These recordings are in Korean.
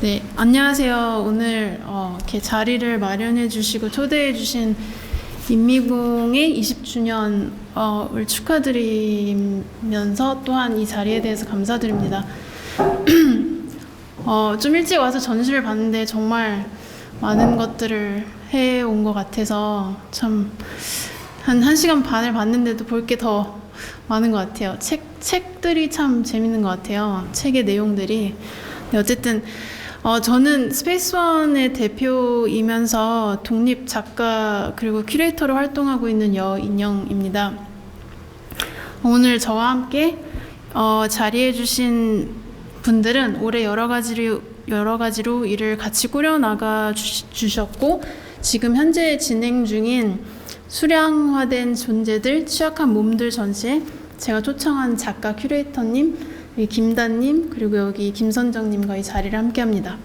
네, 안녕하세요. 오늘 이렇게 자리를 마련해 주시고 초대해 주신 인미공의 20주년을 축하드리면서 또한 이 자리에 대해서 감사드립니다. 좀 일찍 와서 전시를 봤는데 정말 많은 것들을 해온 것 같아서 참 한 1시간 반을 봤는데도 볼 게 더 많은 것 같아요. 책들이 참 재밌는 것 같아요. 책의 내용들이. 네, 어쨌든 저는 스페이스원의 대표이면서 독립 작가 그리고 큐레이터로 활동하고 있는 여인영입니다. 오늘 저와 함께 자리해 주신 분들은 올해 여러 가지로 일을 같이 꾸려나가 주셨고 지금 현재 진행 중인 수량화된 존재들, 취약한 몸들 전시에 제가 초청한 작가 큐레이터님, 김다님, 그리고 여기 김선정님과 이 자리를 함께합니다.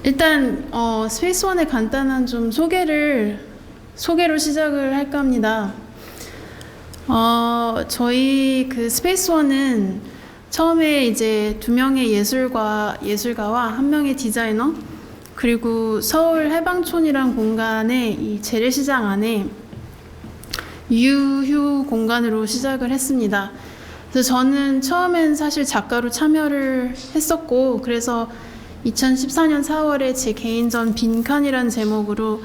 일단 스페이스원의 간단한 좀 소개로 시작을 할까 합니다. 저희 그 스페이스원은 처음에 이제 2명의 예술가와 1명의 디자이너, 그리고 서울 해방촌이란 공간에 이 재래시장 안에 유휴 공간으로 시작을 했습니다. 그래서 저는 처음엔 사실 작가로 참여를 했었고, 그래서 2014년 4월에 제 개인전 빈칸이라는 제목으로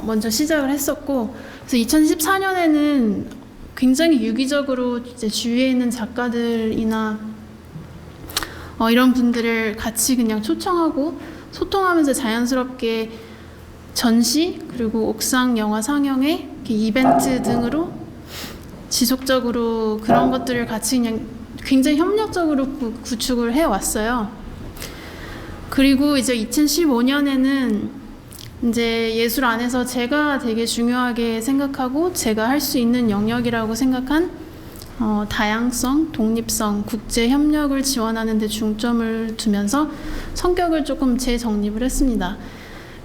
먼저 시작을 했었고, 그래서 2014년에는 굉장히 유기적으로 이제 주위에 있는 작가들이나 이런 분들을 같이 그냥 초청하고 소통하면서 자연스럽게 전시 그리고 옥상 영화 상영회 이벤트 등으로 지속적으로 그런 것들을 같이 그냥 굉장히 협력적으로 구축을 해왔어요. 그리고 이제 2015년에는 이제 예술 안에서 제가 되게 중요하게 생각하고 제가 할 수 있는 영역이라고 생각한 다양성, 독립성, 국제 협력을 지원하는 데 중점을 두면서 성격을 조금 재정립을 했습니다.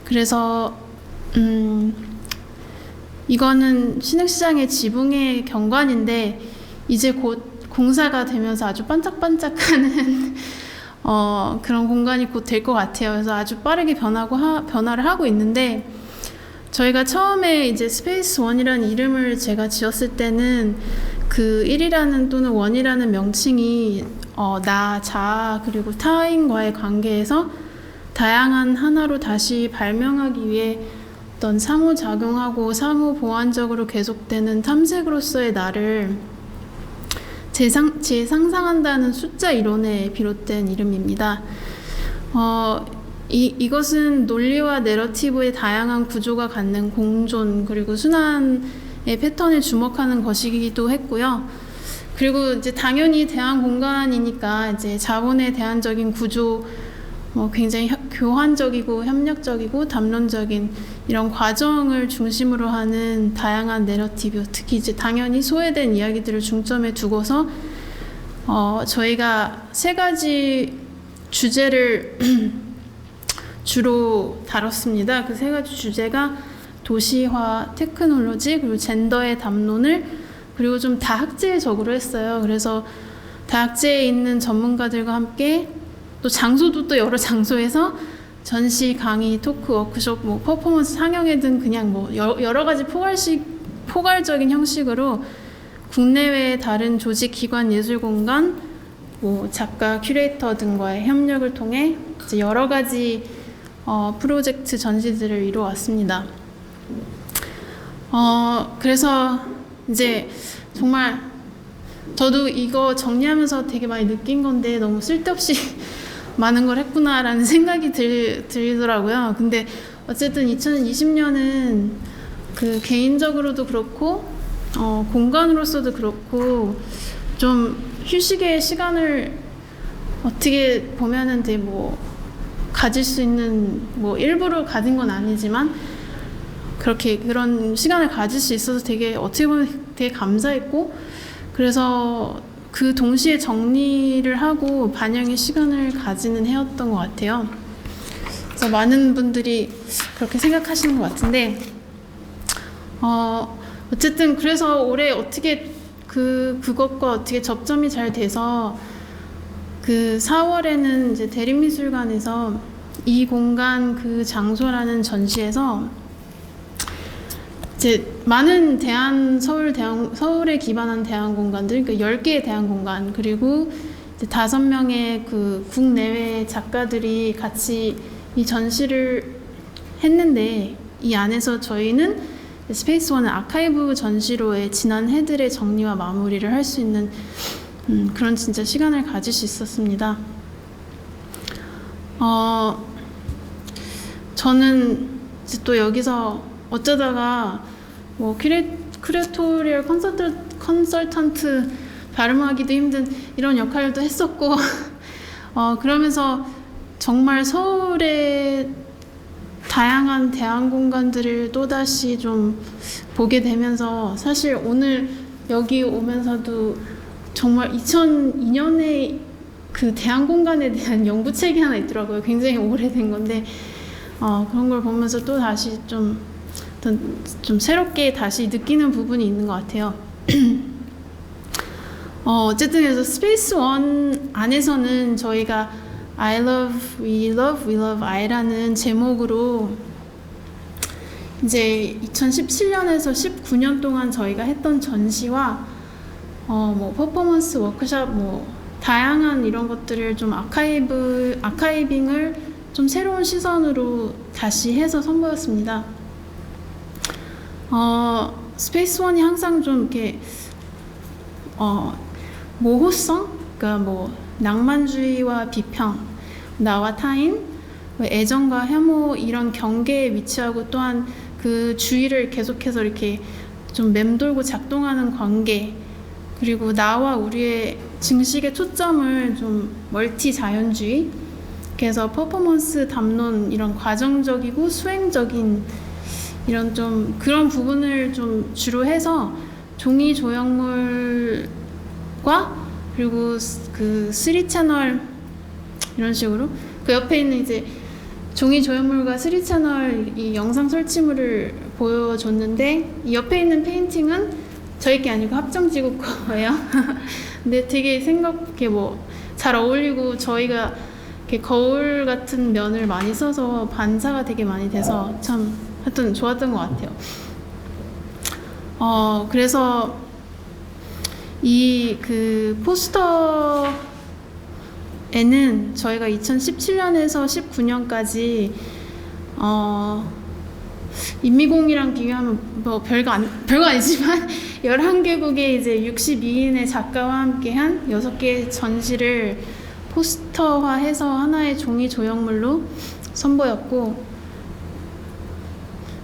그래서 이거는 신흥시장의 지붕의 경관인데 이제 곧 공사가 되면서 아주 반짝반짝하는 그런 공간이 곧 될 것 같아요. 그래서 아주 빠르게 변화를 하고 있는데 저희가 처음에 이제 스페이스원이라는 이름을 제가 지었을 때는 그 1이라는 또는 원이라는 명칭이 나, 자, 그리고 타인과의 관계에서 다양한 하나로 다시 발명하기 위해 어떤 상호작용하고 상호보완적으로 계속되는 탐색으로서의 나를 재상상한다는 숫자 이론에 비롯된 이름입니다. 이것은 논리와 내러티브의 다양한 구조가 갖는 공존 그리고 순환의 패턴에 주목하는 것이기도 했고요. 그리고 이제 당연히 대한 공간이니까 이제 자본의 대안적인 구조, 굉장히 교환적이고 협력적이고 담론적인 이런 과정을 중심으로 하는 다양한 내러티브, 특히 이제 당연히 소외된 이야기들을 중점에 두고서 저희가 3가지 주제를 주로 다뤘습니다. 그 3가지 주제가 도시화, 테크놀로지, 그리고 젠더의 담론을 그리고 좀 다학제적으로 했어요. 그래서 다학제에 있는 전문가들과 함께 또 장소도 또 여러 장소에서 전시, 강의, 토크, 워크숍, 퍼포먼스, 상영회 등 그냥 여러 가지 포괄적인 형식으로 국내외의 다른 조직, 기관, 예술공간, 작가, 큐레이터 등과의 협력을 통해 이제 여러 가지 프로젝트 전시들을 이루어왔습니다. 그래서 이제 정말 저도 이거 정리하면서 되게 많이 느낀 건데 너무 쓸데없이 많은 걸 했구나라는 생각이 들더라고요. 근데 어쨌든 2020년은 그 개인적으로도 그렇고 공간으로서도 그렇고 좀 휴식의 시간을 어떻게 보면은 되게 가질 수 있는 일부러 가진 건 아니지만 그런 시간을 가질 수 있어서 되게 어떻게 보면 되게 감사했고, 그래서 그 동시에 정리를 하고 반영의 시간을 가지는 해였던 것 같아요. 그래서 많은 분들이 그렇게 생각하시는 것 같은데 어쨌든 그래서 올해 어떻게 그것과 어떻게 접점이 잘 돼서 그 4월에는 이제 대립미술관에서 이 공간 그 장소라는 전시에서 이제 많은 서울에 기반한 대안 공간들, 그러니까 10개의 대안 공간, 그리고 이제 5명의 그 국내외 작가들이 같이 이 전시를 했는데, 이 안에서 저희는 스페이스 원은 아카이브 전시로의 지난 해들의 정리와 마무리를 할 수 있는 그런 진짜 시간을 가질 수 있었습니다. 저는 이제 또 여기서 어쩌다가 뭐 큐레토리얼 컨설턴트 발음하기도 힘든 이런 역할도 했었고 그러면서 정말 서울의 다양한 대안 공간들을 또다시 좀 보게 되면서, 사실 오늘 여기 오면서도 정말 2002년에 그 대안 공간에 대한 연구책이 하나 있더라고요. 굉장히 오래된 건데 그런 걸 보면서 또 다시 좀 새롭게 다시 느끼는 부분이 있는 것 같아요. 어쨌든 그래서 스페이스 원 안에서는 저희가 I love, we love I라는 제목으로 이제 2017년에서 19년 동안 저희가 했던 전시와 뭐 퍼포먼스 워크숍, 뭐 다양한 이런 것들을 좀 아카이빙을 좀 새로운 시선으로 다시 해서 선보였습니다. 스페이스 원이 항상 좀 이렇게 모호성, 그러니까 뭐 낭만주의와 비평, 나와 타인, 애정과 혐오 이런 경계에 위치하고, 또한 그 주의를 계속해서 이렇게 좀 맴돌고 작동하는 관계, 그리고 나와 우리의 증식의 초점을 좀 멀티 자연주의, 그래서 퍼포먼스 담론, 이런 과정적이고 수행적인 이런 좀 그런 부분을 좀 주로 해서 종이 조형물과 그리고 그 3채널 이런 식으로 그 옆에 있는 이제 종이 조형물과 3채널 이 영상 설치물을 보여줬는데, 이 옆에 있는 페인팅은 저희 게 아니고 합정지구 거예요. 근데 되게 생각해 뭐 잘 어울리고, 저희가 이렇게 거울 같은 면을 많이 써서 반사가 되게 많이 돼서 참 하여튼 좋았던 것 같아요. 그래서 이 그 포스터에는 저희가 2017년에서 19년까지 인미공이랑 비교하면 뭐 별거 아니지만 11개국의 이제 62인의 작가와 함께 한 6개의 전시를 포스터화해서 하나의 종이 조형물로 선보였고,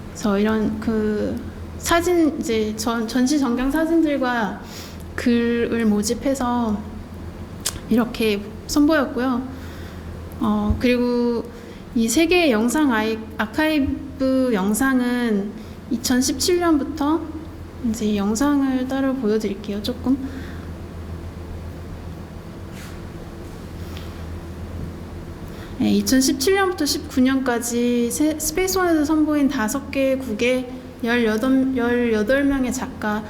그래서 이런 그 사진, 이제 전시 전경 사진들과 글을 모집해서 이렇게 선보였고요. 그리고 이 세 개의 영상 아카이브 영상은 2017년부터 이제 영상을 따로 보여드릴게요. 조금. 네, 2017년부터 19년까지 스페이스원에서 선보인 5개국의 18명의 작가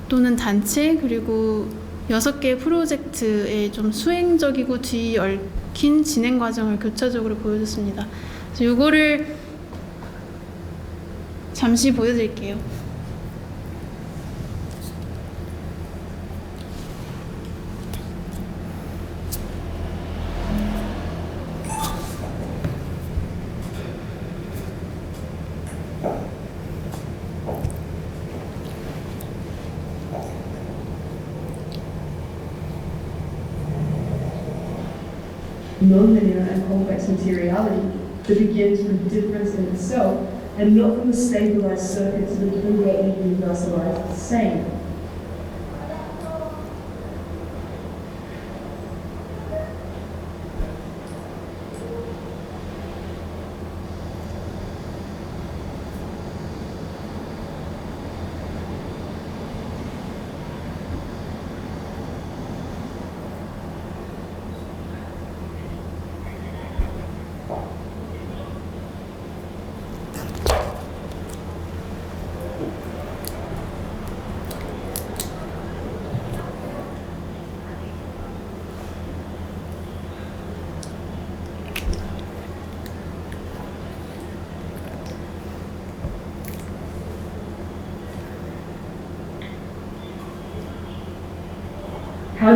또는 단체, 그리고 6개의 프로젝트의 좀 수행적이고 뒤얽힌 진행 과정을 교차적으로 보여줬습니다. 그래서 이거를 잠시 보여드릴게요. nonlinear and complex materiality that begins from difference in itself and not from the stabilized circuits that immediately universalize the same.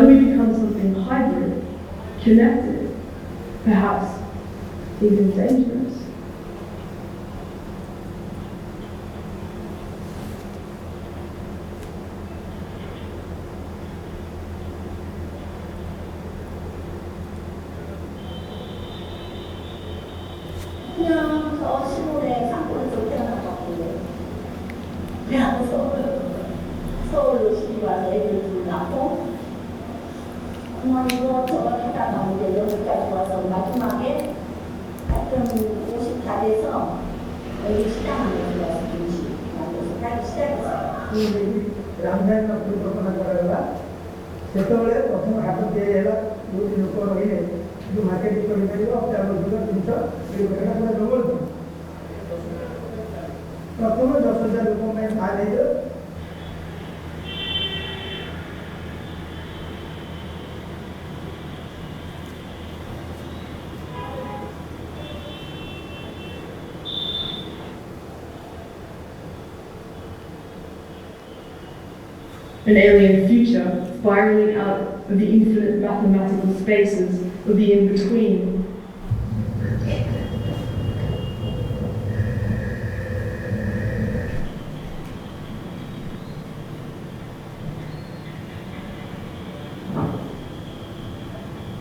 do we become something hybrid, connected, perhaps even dangerous? 그냥 저 시골에 산골에서 태어나봤는데 그냥 서울로 시집 와서 애들 둘 낳고 엄마 이거 저거 하다 나오는데 여기까지 와서 마지막에 하여튼 50 다 돼서 여기 시장 안에 들어와서 김치 만들어서 빨리 시작했어요. ରାମଧାନ ପରିକଳ୍ପନା କରାଗଲା ସେତେବେଳେ ପ୍ରଥମ ହାଟ ତିଆରି ହେଲା ଯେଉଁଠି ଲୋକ ରହିଲେ ଯେଉଁ ମାର୍କେଟିଂ କରିପାରିବ ଅତ୍ୟାବଶ୍ୟକ ଜିନିଷ ଏଇଟା ପୁରା ଜଙ୍ଗଲ ପ୍ରଥମେ 10,000 ଲୋକଙ୍କ ପାଇଁ ବାହାର ହେଇଯିବ। An alien future spiraling out of the infinite mathematical spaces of the in-between.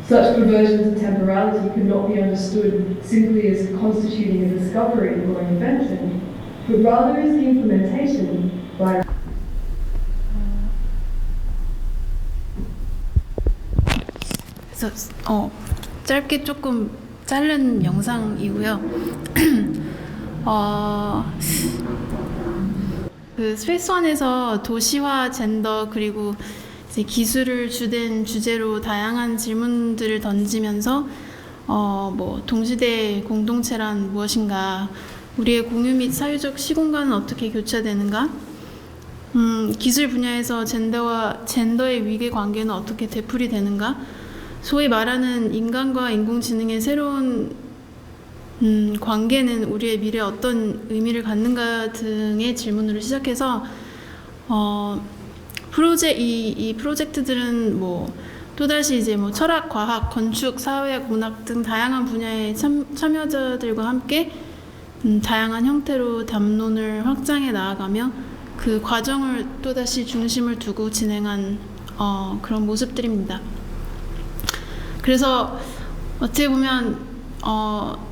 Such perversions of temporality could not be understood simply as constituting a discovery or invention, but rather as the implementation by 그래서 짧게 조금 자른 영상이고요. 그 스페이스원에서 도시화, 젠더 그리고 이제 기술을 주된 주제로 다양한 질문들을 던지면서 뭐 동시대 공동체란 무엇인가, 우리의 공유 및 사회적 시공간은 어떻게 교차되는가, 기술 분야에서 젠더의 위계 관계는 어떻게 되풀이 되는가, 소위 말하는 인간과 인공지능의 새로운 관계는 우리의 미래에 어떤 의미를 갖는가 등의 질문으로 시작해서 이 프로젝트들은 뭐 또다시 이제 뭐 철학, 과학, 건축, 사회학, 문학 등 다양한 분야의 참여자들과 함께 다양한 형태로 담론을 확장해 나아가며 그 과정을 또다시 중심을 두고 진행한 그런 모습들입니다. 그래서 어떻게 보면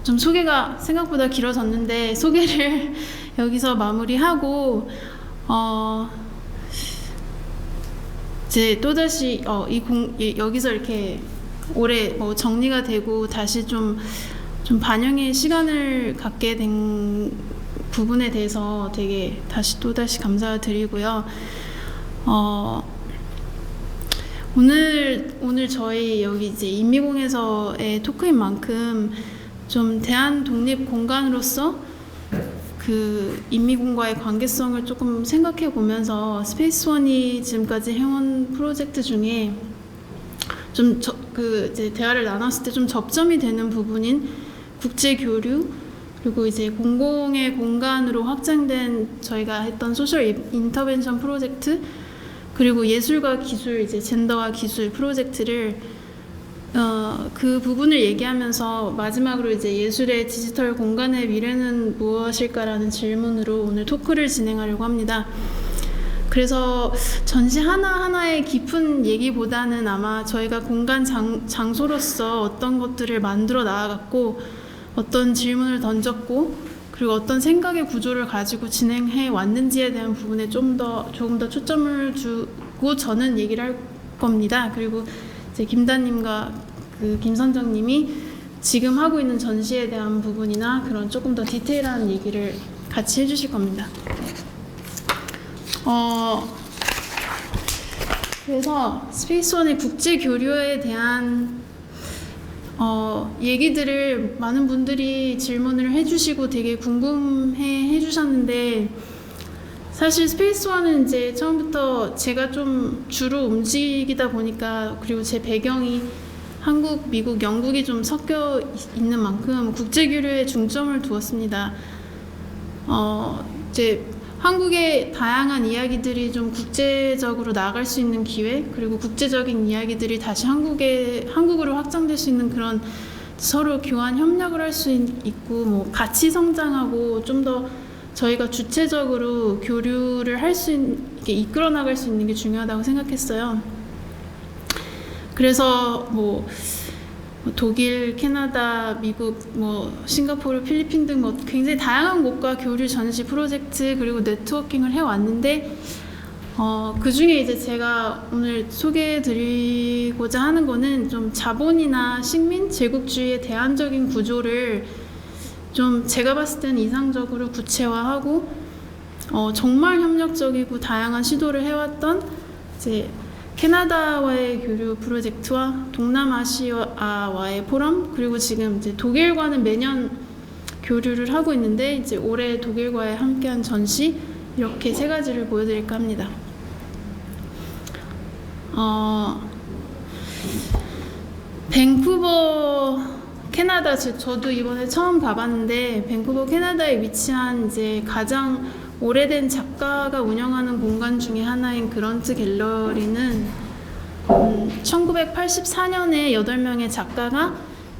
좀 소개가 생각보다 길어졌는데 소개를 여기서 마무리하고 이제 또다시 여기서 이렇게 올해 뭐 정리가 되고 다시 좀 반영의 시간을 갖게 된 부분에 대해서 되게 또다시 감사드리고요. 오늘 저희 여기 이제 인미공에서의 토크인 만큼 좀 대한 독립 공간으로서 그 인미공과의 관계성을 조금 생각해 보면서 스페이스원이 지금까지 해온 프로젝트 중에 좀 이제 대화를 나눴을 때 좀 접점이 되는 부분인 국제 교류, 그리고 이제 공공의 공간으로 확장된 저희가 했던 소셜 인터벤션 프로젝트, 그리고 예술과 기술, 이제 젠더와 기술 프로젝트를 그 부분을 얘기하면서 마지막으로 이제 예술의 디지털 공간의 미래는 무엇일까라는 질문으로 오늘 토크를 진행하려고 합니다. 그래서 전시 하나하나의 깊은 얘기보다는 아마 저희가 공간 장소로서 어떤 것들을 만들어 나아갔고 어떤 질문을 던졌고 그리고 어떤 생각의 구조를 가지고 진행해 왔는지에 대한 부분에 조금 더 초점을 두고 저는 얘기를 할 겁니다. 그리고 이제 김다님과 김선정님이 지금 하고 있는 전시에 대한 부분이나 그런 조금 더 디테일한 얘기를 같이 해주실 겁니다. 그래서 스페이스원의 국제 교류에 대한 얘기들을 많은 분들이 질문을 해주시고 되게 궁금해 해주셨는데, 사실 스페이스원은 이제 처음부터 제가 좀 주로 움직이다 보니까, 그리고 제 배경이 한국, 미국, 영국이 좀 섞여 있는 만큼 국제교류에 중점을 두었습니다. 이제 한국의 다양한 이야기들이 좀 국제적으로 나아갈 수 있는 기회, 그리고 국제적인 이야기들이 다시 한국으로 확장될 수 있는 그런 서로 교환 협력을 할 수 있고, 뭐 같이 성장하고 좀 더 저희가 주체적으로 교류를 할 수 이렇게 이끌어 나갈 수 있는 게 중요하다고 생각했어요. 그래서 뭐 독일, 캐나다, 미국, 뭐 싱가포르, 필리핀 등 뭐 굉장히 다양한 곳과 교류 전시 프로젝트 그리고 네트워킹을 해왔는데, 그 중에 이제 제가 오늘 소개해드리고자 하는 거는 좀 자본이나 식민, 제국주의의 대안적인 구조를 좀 제가 봤을 때는 이상적으로 구체화하고, 정말 협력적이고 다양한 시도를 해왔던 이제 캐나다와의 교류 프로젝트와 동남아시아와의 포럼, 그리고 지금 이제 독일과는 매년 교류를 하고 있는데, 이제 올해 독일과의 함께한 전시, 이렇게 세 가지를 보여드릴까 합니다. 밴쿠버 캐나다, 저도 이번에 처음 가봤는데, 밴쿠버 캐나다에 위치한 이제 가장 오래된 작가가 운영하는 공간 중에 하나인 그런트 갤러리는 1984년에 8명의 작가가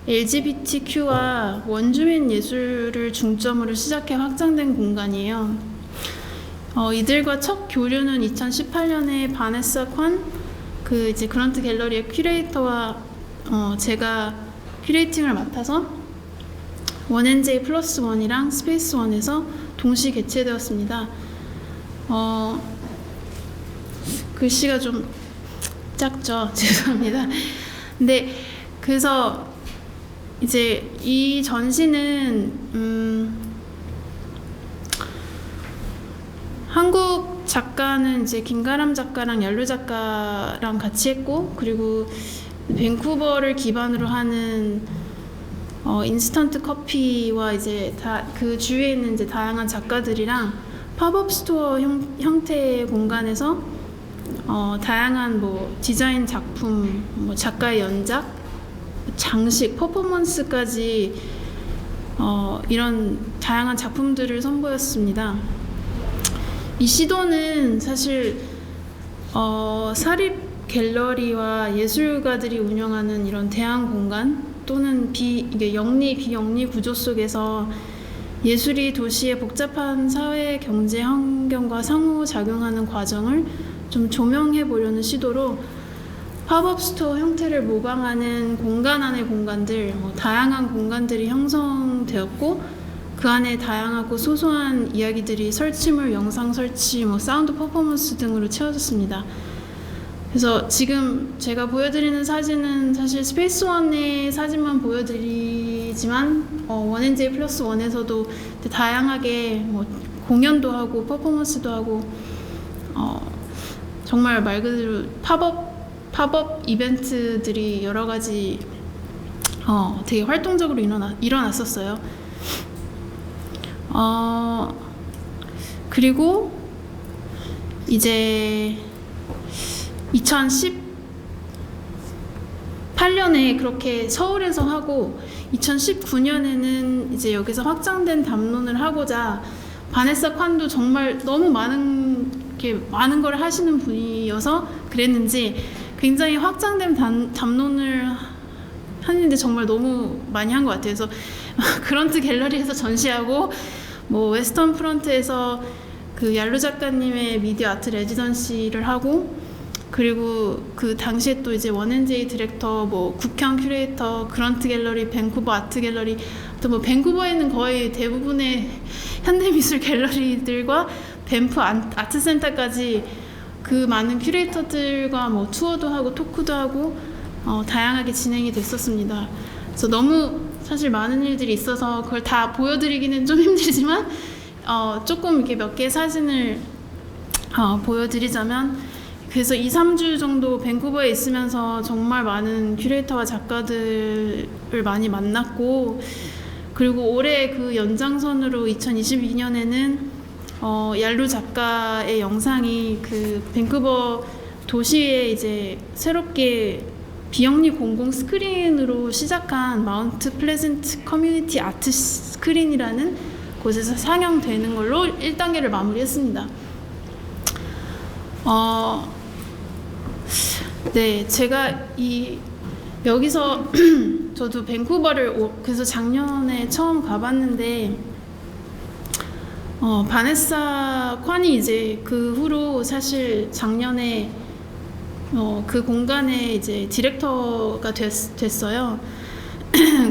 LGBTQ와 원주민 예술을 중점으로 시작해 확장된 공간이에요. 이들과 첫 교류는 2018년에 바네사 관, 그 이제 그런트 갤러리의 큐레이터와 제가 큐레이팅을 맡아서 원앤제이 플러스 원이랑 스페이스 원에서 동시 개최되었습니다. 글씨가 좀 작죠? 죄송합니다. 근데 그래서 이제 이 전시는 한국 작가는 이제 김가람 작가랑 얄루 작가랑 같이 했고, 그리고 밴쿠버를 기반으로 하는 인스턴트 커피와 이제 그 주위에 있는 이제 다양한 작가들이랑 팝업 스토어 형태의 공간에서 다양한 뭐 디자인 작품, 뭐 작가의 연작, 장식, 퍼포먼스까지 이런 다양한 작품들을 선보였습니다. 이 시도는 사실 사립 갤러리와 예술가들이 운영하는 이런 대안 공간 또는 이게 영리 비영리 구조 속에서 예술이 도시의 복잡한 사회 경제 환경과 상호작용하는 과정을 좀 조명해 보려는 시도로 팝업 스토어 형태를 모방하는 공간 안의 공간들, 다양한 공간들이 형성되었고, 그 안에 다양하고 소소한 이야기들이 설치물, 영상 설치, 사운드 퍼포먼스 등으로 채워졌습니다. 그래서 지금 제가 보여드리는 사진은 사실 스페이스 원의 사진만 보여드리지만 원앤제이 플러스 원에서도 다양하게 공연도 하고 퍼포먼스도 하고 정말 말 그대로 팝업 이벤트들이 여러 가지 되게 활동적으로 일어났었어요. 그리고 이제 2018년에 그렇게 서울에서 하고 2019년에는 이제 여기서 확장된 담론을 하고자 바네사 칸도 정말 너무 많은 걸 하시는 분이어서 그랬는지 굉장히 확장된 담론을 하는데 정말 너무 많이 한 것 같아요. 그래서 그런트 갤러리에서 전시하고 뭐 웨스턴 프런트에서 그 얄루 작가님의 미디어 아트 레지던시를 하고, 그리고 그 당시에 또 이제 원앤제이 디렉터, 뭐 국형 큐레이터, 그런트 갤러리, 밴쿠버 아트 갤러리, 또 뭐 밴쿠버에는 거의 대부분의 현대미술 갤러리들과 밴프 아트센터까지 그 많은 큐레이터들과 뭐 투어도 하고 토크도 하고 다양하게 진행이 됐었습니다. 그래서 너무 사실 많은 일들이 있어서 그걸 다 보여드리기는 좀 힘들지만 조금 이렇게 몇 개 사진을 보여드리자면, 그래서 2-3주 정도 밴쿠버에 있으면서 정말 많은 큐레이터와 작가들을 많이 만났고, 그리고 올해 그 연장선으로 2022년에는 얄루 작가의 영상이 그 밴쿠버 도시에 이제 새롭게 비영리 공공 스크린으로 시작한 마운트 플레전트 커뮤니티 아트 스크린이라는 곳에서 상영되는 걸로 1단계를 마무리했습니다. 네, 제가 여기서 저도 밴쿠버를 그래서 작년에 처음 가봤는데 바네사 콴이 이제 그 후로 사실 작년에 그 공간에 이제 디렉터가 됐어요.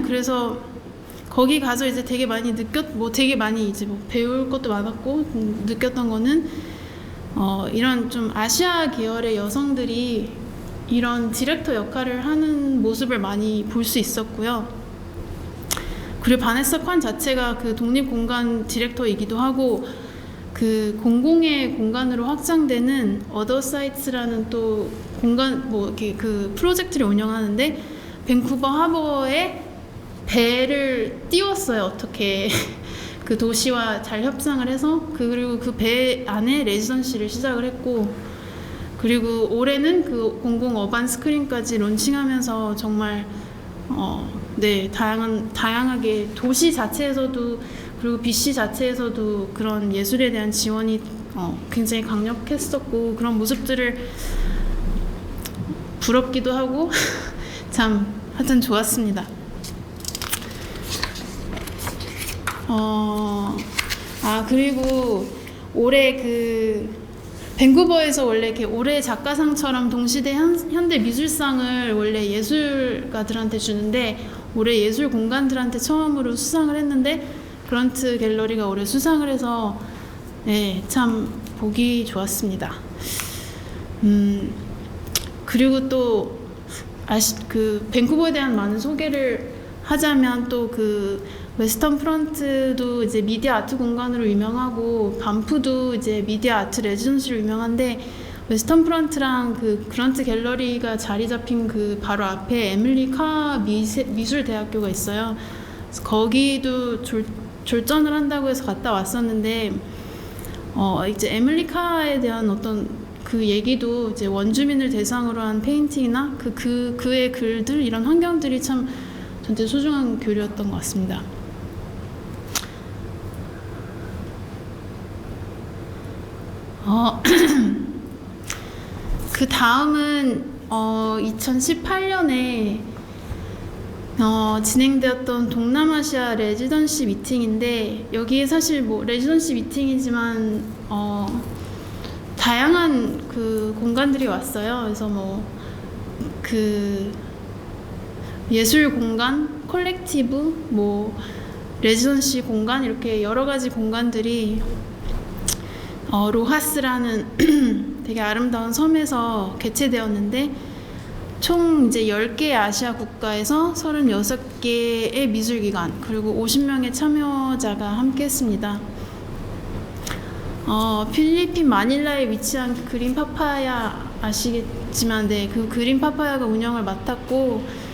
그래서 거기 가서 이제 되게 많이 되게 많이 이제 뭐 배울 것도 많았고 느꼈던 거는 이런 좀 아시아 계열의 여성들이 이런 디렉터 역할을 하는 모습을 많이 볼 수 있었고요. 그리고 바네사 콴 자체가 그 독립공간 디렉터이기도 하고 그 공공의 공간으로 확장되는 어더사이트라는 또 공간 뭐 이렇게 그 프로젝트를 운영하는데 밴쿠버 하버에 배를 띄웠어요. 어떻게 그 도시와 잘 협상을 해서 그리고 그 배 안에 레지던시를 시작을 했고 그리고 올해는 그 공공 어반 스크린까지 론칭하면서 정말 네 다양하게 도시 자체에서도 그리고 BC 자체에서도 그런 예술에 대한 지원이 굉장히 강력했었고 그런 모습들을 부럽기도 하고 참 하여튼 좋았습니다. 그리고 올해 그 밴쿠버에서 원래 이렇게 올해 작가상처럼 동시대 현대 미술상을 원래 예술가들한테 주는데 올해 예술 공간들한테 처음으로 수상을 했는데 그런트 갤러리가 올해 수상을 해서 네, 참 보기 좋았습니다. 그리고 또 그 밴쿠버에 대한 많은 소개를 하자면 또 그 웨스턴 프런트도 이제 미디어 아트 공간으로 유명하고 반프도 이제 미디어 아트 레지던시로 유명한데 웨스턴 프런트랑 그 그런트 갤러리가 자리 잡힌 그 바로 앞에 에밀리 카 미술 대학교가 있어요. 그래서 거기도 졸전을 한다고 해서 갔다 왔었는데 이제 에밀리 카에 대한 어떤 그 얘기도 이제 원주민을 대상으로 한 페인팅이나 그의 글들 이런 환경들이 참 저한테 소중한 교류였던 것 같습니다. 그 다음은 2018년에 진행되었던 동남아시아 레지던시 미팅인데 여기에 사실 뭐 레지던시 미팅이지만 다양한 그 공간들이 왔어요. 그래서 뭐 그 예술 공간, 콜렉티브, 뭐 레지던시 공간 이렇게 여러 가지 공간들이 로하스라는 되게 아름다운 섬에서 개최되었는데 총 이제 10개의 아시아 국가에서 36개의 미술기관 그리고 50명의 참여자가 함께했습니다. 필리핀 마닐라에 위치한 그린 파파야 아시겠지만 네, 그 그린 파파야가 운영을 맡았고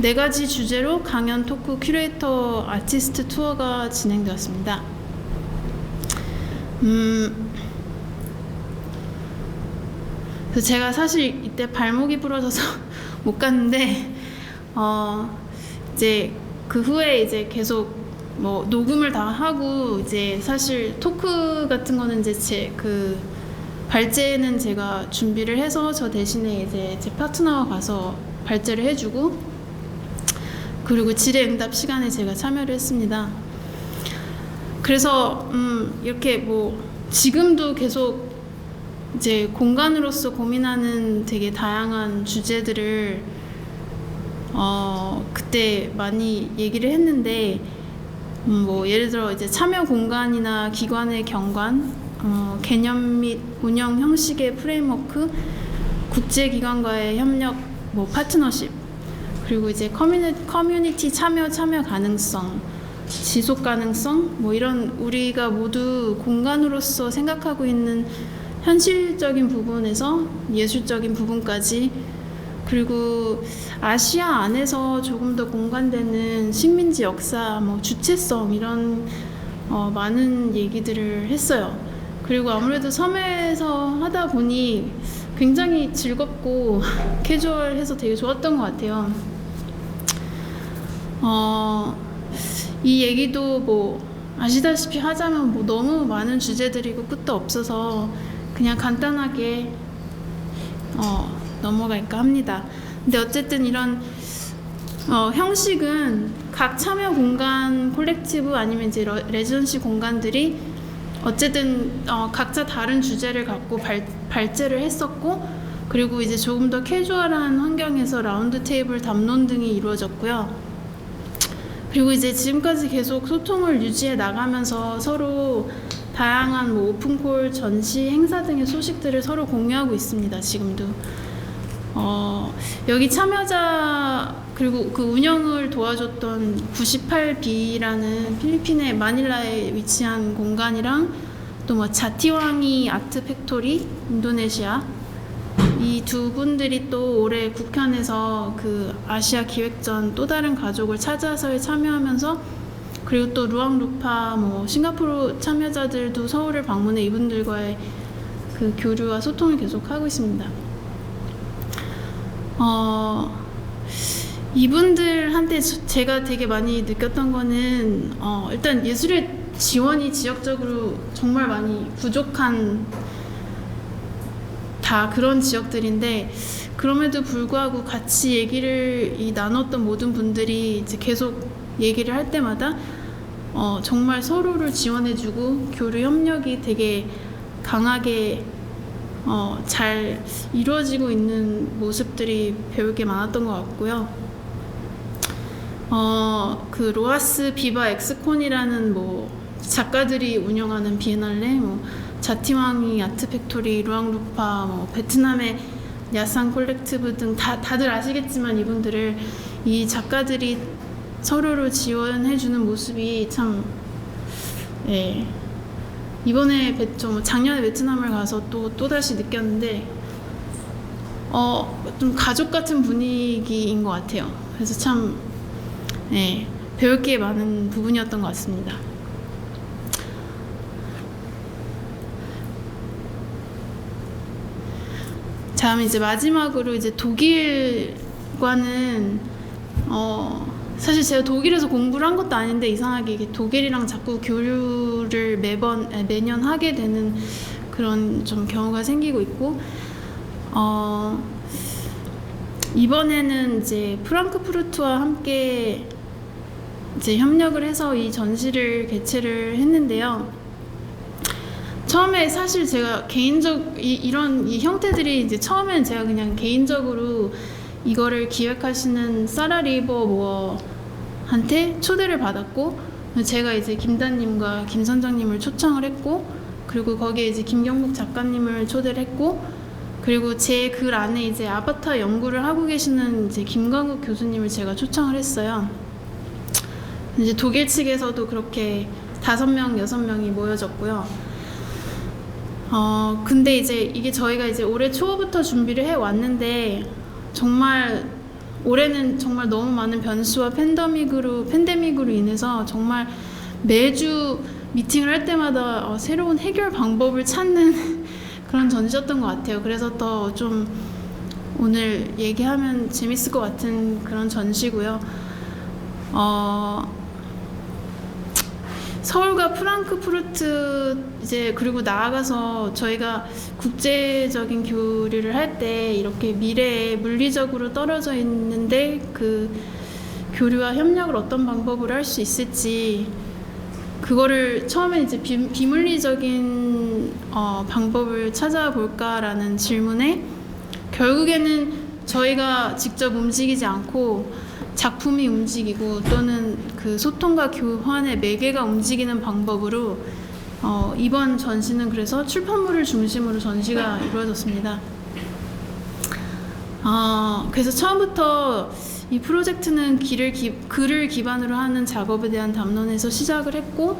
4가지 주제로 강연, 토크, 큐레이터, 아티스트 투어가 진행되었습니다. 그래서 제가 사실 이때 발목이 부러져서 못 갔는데 이제 그 후에 이제 계속 뭐 녹음을 다 하고 이제 사실 토크 같은 거는 이제 제 그 발제는 제가 준비를 해서 저 대신에 이제 제 파트너가 가서 발제를 해주고 그리고 질의응답 시간에 제가 참여를 했습니다. 그래서 이렇게 뭐 지금도 계속 이제 공간으로서 고민하는 되게 다양한 주제들을 그때 많이 얘기를 했는데 뭐 예를 들어 이제 참여 공간이나 기관의 경관, 개념 및 운영 형식의 프레임워크, 국제기관과의 협력, 뭐 파트너십, 그리고 이제 커뮤니티 참여 가능성, 지속 가능성, 뭐 이런 우리가 모두 공간으로서 생각하고 있는 현실적인 부분에서 예술적인 부분까지 그리고 아시아 안에서 조금 더 공간되는 식민지 역사, 뭐 주체성 이런 많은 얘기들을 했어요. 그리고 아무래도 섬에서 하다 보니 굉장히 즐겁고 캐주얼해서 되게 좋았던 것 같아요. 이 얘기도 뭐 아시다시피 하자면 뭐 너무 많은 주제들이고 끝도 없어서 그냥 간단하게 넘어갈까 합니다. 근데 어쨌든 이런 형식은 각 참여 공간 콜렉티브 아니면 이제 레지던시 공간들이 어쨌든 각자 다른 주제를 갖고 발제를 했었고, 그리고 이제 조금 더 캐주얼한 환경에서 라운드 테이블 담론 등이 이루어졌고요. 그리고 이제 지금까지 계속 소통을 유지해 나가면서 서로 다양한 뭐 오픈콜, 전시, 행사 등의 소식들을 서로 공유하고 있습니다. 지금도 여기 참여자 그리고 그 운영을 도와줬던 98B라는 필리핀의 마닐라에 위치한 공간이랑 또 뭐 자티왕이 아트 팩토리 인도네시아 이 두 분들이 또 올해 국현에서 그 아시아 기획전 또 다른 가족을 찾아서에 참여하면서, 그리고 또 루앙루파 뭐 싱가포르 참여자들도 서울을 방문해 이분들과의 그 교류와 소통을 계속하고 있습니다. 이분들한테 제가 되게 많이 느꼈던 거는 일단 예술의 지원이 지역적으로 정말 많이 부족한 다 그런 지역들인데, 그럼에도 불구하고 같이 얘기를 나눴던 모든 분들이 이제 계속 얘기를 할 때마다 정말 서로를 지원해주고 교류 협력이 되게 강하게 잘 이루어지고 있는 모습들이 배울 게 많았던 것 같고요. 그 로하스 비바 엑스콘이라는 뭐 작가들이 운영하는 비엔날레, 뭐 자티왕이 아트 팩토리, 루앙루파, 뭐 베트남의 야상 콜렉티브 등 다들 아시겠지만 이분들을 이 작가들이 서로를 지원해주는 모습이 참 이번에 작년에 베트남을 가서 또 다시 느꼈는데 좀 가족 같은 분위기인 것 같아요. 그래서 참 배울 게 많은 부분이었던 것 같습니다. 다음 이제 마지막으로 이제 독일과는 사실 제가 독일에서 공부를 한 것도 아닌데 이상하게 이게 독일이랑 자꾸 교류를 매년 하게 되는 그런 좀 경우가 생기고 있고, 이번에는 이제 프랑크푸르트와 함께 이제 협력을 해서 이 전시를 개최를 했는데요. 처음에 사실 제가 이런 형태들이 이제 처음에는 제가 그냥 개인적으로 이거를 기획하시는 사라 리버모어한테 초대를 받았고, 제가 이제 김단님과 김 선장님을 초청을 했고, 그리고 거기에 이제 김경복 작가님을 초대를 했고, 그리고 제 글 안에 이제 아바타 연구를 하고 계시는 이제 김광욱 교수님을 제가 초청을 했어요. 이제 독일 측에서도 그렇게 5명, 6명이 모여졌고요. 근데 이제 이게 저희가 이제 올해 초부터 준비를 해 왔는데, 정말 올해는 정말 너무 많은 변수와 팬데믹으로 인해서 정말 매주 미팅을 할 때마다 새로운 해결 방법을 찾는 그런 전시였던 것 같아요. 그래서 더 좀 오늘 얘기하면 재밌을 것 같은 그런 전시고요. 서울과 프랑크푸르트 이제 그리고 나아가서 저희가 국제적인 교류를 할 때 이렇게 미래에 물리적으로 떨어져 있는데 그 교류와 협력을 어떤 방법으로 할 수 있을지, 그거를 처음에 이제 비물리적인 방법을 찾아볼까라는 질문에 결국에는 저희가 직접 움직이지 않고 작품이 움직이고 또는 그 소통과 교환의 매개가 움직이는 방법으로 이번 전시는 그래서 출판물을 중심으로 전시가 이루어졌습니다. 그래서 처음부터 이 프로젝트는 글을 기반으로 하는 작업에 대한 담론에서 시작을 했고,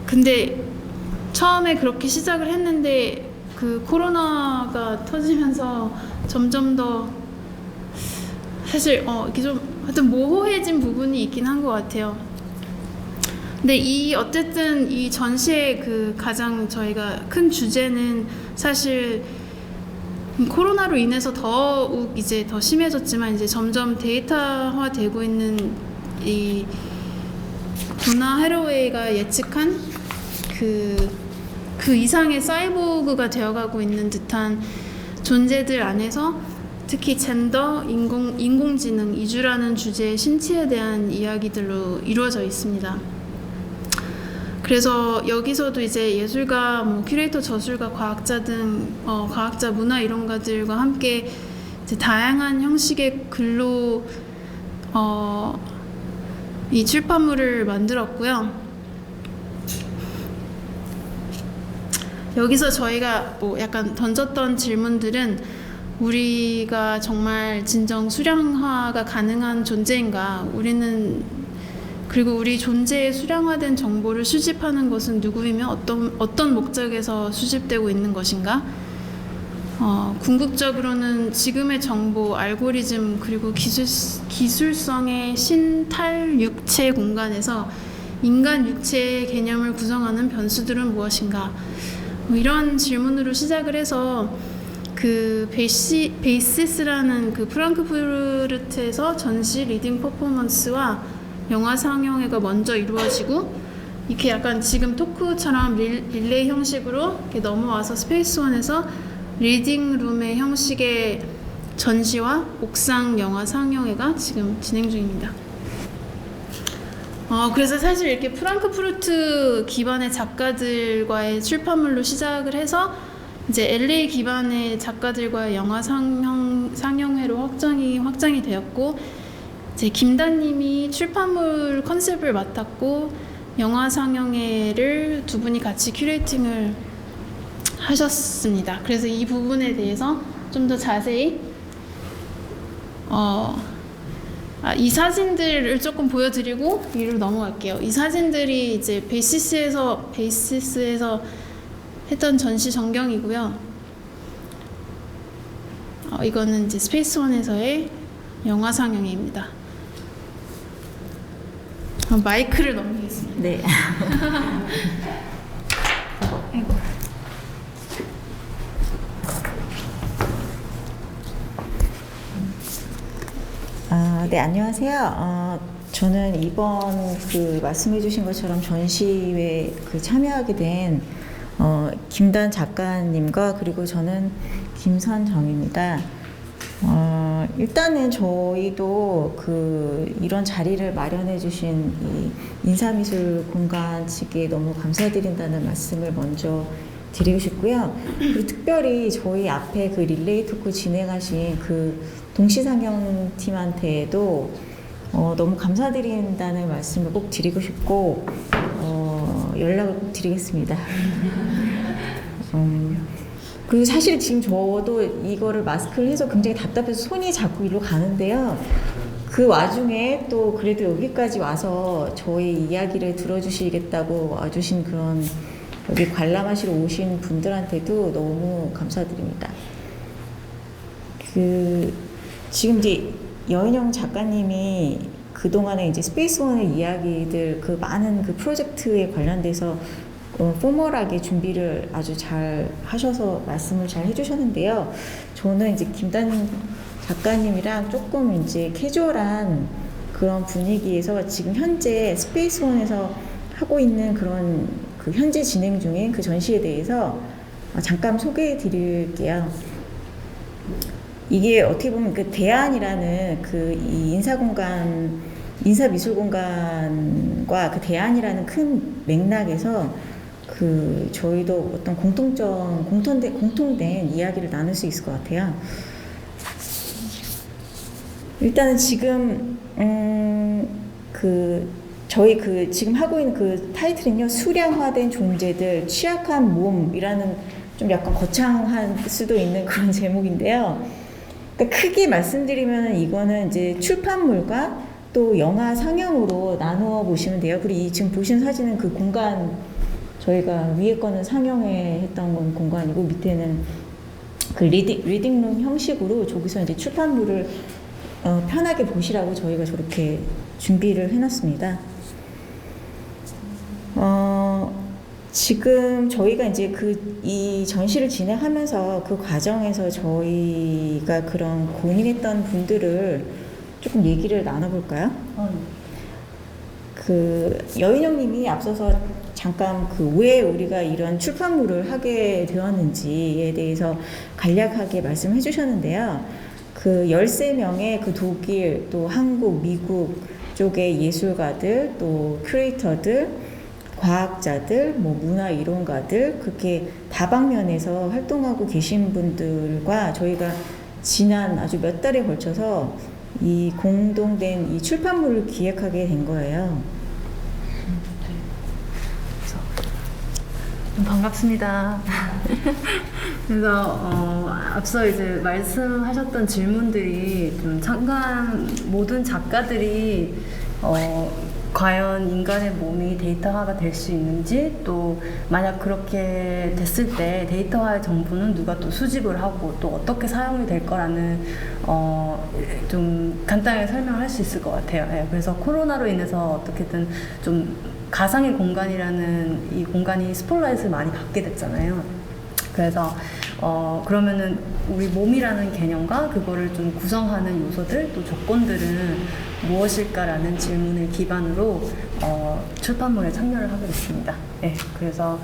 근데 처음에 그렇게 시작을 했는데 그 코로나가 터지면서 점점 더 사실 이렇게 좀 하여튼 모호해진 부분이 있긴 한 것 같아요. 근데 어쨌든 이 전시의 그 가장 저희가 큰 주제는 사실 코로나로 인해서 더욱 이제 더 심해졌지만 이제 점점 데이터화되고 있는 이 도나 해로웨이가 예측한 그 이상의 사이보그가 되어가고 있는 듯한 존재들 안에서 특히 젠더, 인공지능, 이주라는 주제의 신체에 대한 이야기들로 이루어져 있습니다. 그래서 여기서도 이제 예술가, 뭐 큐레이터, 저술가, 과학자 등 과학자, 문화 이론가들과 함께 이제 다양한 형식의 글로 이 출판물을 만들었고요. 여기서 저희가 뭐 약간 던졌던 질문들은 우리가 정말 진정 수량화가 가능한 존재인가? 그리고 우리 존재의 수량화된 정보를 수집하는 것은 누구이며 어떤 목적에서 수집되고 있는 것인가? 궁극적으로는 지금의 정보, 알고리즘, 그리고 기술성의 신탈육체 공간에서 인간 육체의 개념을 구성하는 변수들은 무엇인가? 이런 질문으로 시작을 해서 그 베이시스라는 그 프랑크푸르트에서 전시 리딩 퍼포먼스와 영화 상영회가 먼저 이루어지고 이렇게 약간 지금 토크처럼 릴레이 형식으로 이렇게 넘어와서 스페이스원에서 리딩룸의 형식의 전시와 옥상 영화 상영회가 지금 진행 중입니다. 그래서 사실 이렇게 프랑크푸르트 기반의 작가들과의 출판물로 시작을 해서 이제 LA 기반의 작가들과의 영화 상영회로 확장이 되었고, 이제 김다님이 출판물 컨셉을 맡았고 영화 상영회를 두 분이 같이 큐레이팅을 하셨습니다. 그래서 이 부분에 대해서 좀 더 자세히 이 사진들을 조금 보여드리고 위로 넘어갈게요. 이 사진들이 이제 베이시스에서 했던 전시 전경이고요. 이거는 이제 스페이스원에서의 영화 상영회입니다. 마이크를 넘기겠습니다. 네. 아이고. 네, 안녕하세요. 저는 이번 그 말씀해주신 것처럼 전시회에 참여하게 된 김단 작가님과 그리고 저는 김선정입니다. 일단은 저희도 이런 자리를 마련해주신 이 인사미술 공간 측에 너무 감사드린다는 말씀을 먼저 드리고 싶고요. 그리고 특별히 저희 앞에 릴레이 토크 진행하신 동시상영팀한테도 너무 감사드린다는 말씀을 꼭 드리고 싶고 연락을 꼭 드리겠습니다. 그리고 사실 지금 저도 이거를 마스크를 해서 굉장히 답답해서 손이 자꾸 일로 가는데요. 그 와중에 또 그래도 여기까지 와서 저희 이야기를 들어주시겠다고 와주신 그런 여기 관람하시러 오신 분들한테도 너무 감사드립니다. 지금 이제 여인영 작가님이 그동안에 이제 스페이스원의 이야기들 많은 프로젝트에 관련돼서 포멀하게 준비를 아주 잘 하셔서 말씀을 잘 해주셨는데요. 저는 이제 김단 작가님이랑 조금 이제 캐주얼한 그런 분위기에서 지금 현재 스페이스원에서 하고 있는 그런 현재 진행 중인 전시에 대해서 잠깐 소개해 드릴게요. 이게 어떻게 보면 대안이라는 이 인사미술공간과 대안이라는 큰 맥락에서 저희도 어떤 공통된 이야기를 나눌 수 있을 것 같아요. 일단은 지금 저희 지금 하고 있는 타이틀은요, 수량화된 존재들, 취약한 몸이라는 좀 약간 거창할 수도 있는 그런 제목인데요. 그러니까 크게 말씀드리면 이거는 이제 출판물과 또 영화 상영으로 나누어 보시면 돼요. 그리고 지금 보시는 사진은 공간, 저희가 위에 거는 상영회 했던 건 공간이고 밑에는 리딩룸 형식으로 저기서 이제 출판물을 편하게 보시라고 저희가 저렇게 준비를 해놨습니다. 지금 저희가 이제 이 전시를 진행하면서 그 과정에서 저희가 그런 고민했던 분들을 조금 얘기를 나눠볼까요? 여인영님이 앞서서 잠깐 왜 우리가 이런 출판물을 하게 되었는지에 대해서 간략하게 말씀해 주셨는데요. 13명의 독일, 또 한국, 미국 쪽의 예술가들, 또 큐레이터들, 과학자들, 문화 이론가들, 그렇게 다방면에서 활동하고 계신 분들과 저희가 지난 아주 몇 달에 걸쳐서 이 공동된 이 출판물을 기획하게 된 거예요. 반갑습니다. 그래서 앞서 이제 말씀하셨던 질문들이 모든 작가들이 과연 인간의 몸이 데이터화가 될 수 있는지, 또 만약 그렇게 됐을 때 데이터화의 정보는 누가 또 수집을 하고 또 어떻게 사용이 될 거라는 좀 간단하게 설명을 할 수 있을 것 같아요. 네, 그래서 코로나로 인해서 어떻게든 좀 가상의 공간이라는 이 공간이 스포트라이트를 많이 받게 됐잖아요. 그래서 그러면은 우리 몸이라는 개념과 그거를 좀 구성하는 요소들, 또 조건들은 무엇일까라는 질문을 기반으로 출판물에 참여를 하게 됐습니다. 네, 그래서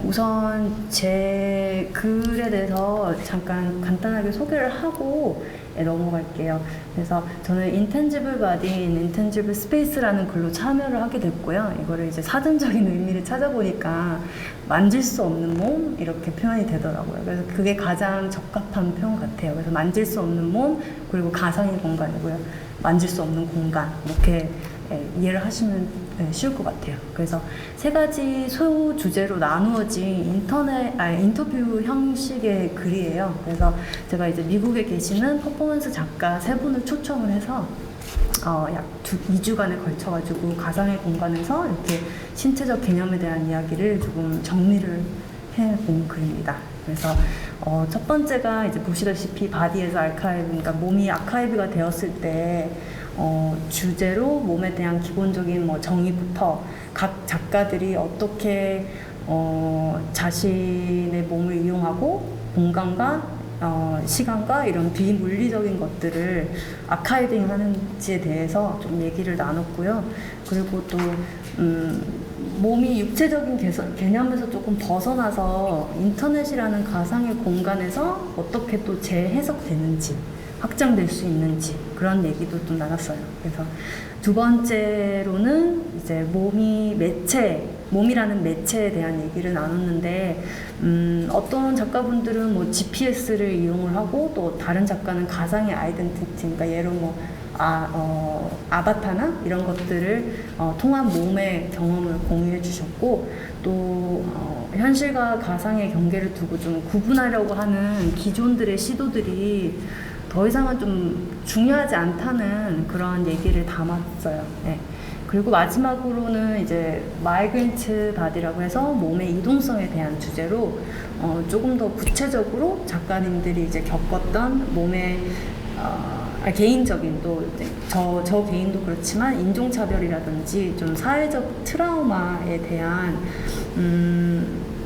우선 제 글에 대해서 잠깐 간단하게 소개를 하고 넘어갈게요. 그래서 저는 Intangible Body in Intangible Space라는 글로 참여를 하게 됐고요. 이거를 이제 사전적인 의미를 찾아보니까 만질 수 없는 몸 이렇게 표현이 되더라고요. 그래서 그게 가장 적합한 표현 같아요. 그래서 만질 수 없는 몸, 그리고 가상의 공간이고요. 만질 수 없는 공간, 이렇게 이해를 하시면 쉬울 것 같아요. 그래서 3가지 소 주제로 나누어진 인터뷰 형식의 글이에요. 그래서 제가 이제 미국에 계시는 퍼포먼스 작가 3분을 초청을 해서 약 2주간에 걸쳐가지고 가상의 공간에서 이렇게 신체적 개념에 대한 이야기를 조금 정리를 해본 글입니다. 그래서 첫 번째가 이제 보시다시피 바디에서 아카이브, 그러니까 몸이 아카이브가 되었을 때 주제로 몸에 대한 기본적인 정의부터 각 작가들이 어떻게 자신의 몸을 이용하고 공간과 시간과 이런 비물리적인 것들을 아카이빙 하는지에 대해서 좀 얘기를 나눴고요. 그리고 또 몸이 육체적인 개념에서 조금 벗어나서 인터넷이라는 가상의 공간에서 어떻게 또 재해석되는지, 확장될 수 있는지 그런 얘기도 좀 나눴어요. 그래서 2번째로는 이제 몸이라는 매체에 대한 얘기를 나눴는데, 어떤 작가분들은 GPS를 이용을 하고, 또 다른 작가는 가상의 아이덴티티, 그러니까 예로 아바타나 이런 것들을 통한 몸의 경험을 공유해 주셨고, 또 현실과 가상의 경계를 두고 좀 구분하려고 하는 기존들의 시도들이 더 이상은 좀 중요하지 않다는 그런 얘기를 담았어요. 네. 그리고 마지막으로는 이제 마이그런트 바디라고 해서 몸의 이동성에 대한 주제로 조금 더 구체적으로 작가님들이 이제 겪었던 몸의 개인적인, 또 저 개인도 그렇지만 인종차별이라든지 좀 사회적 트라우마에 대한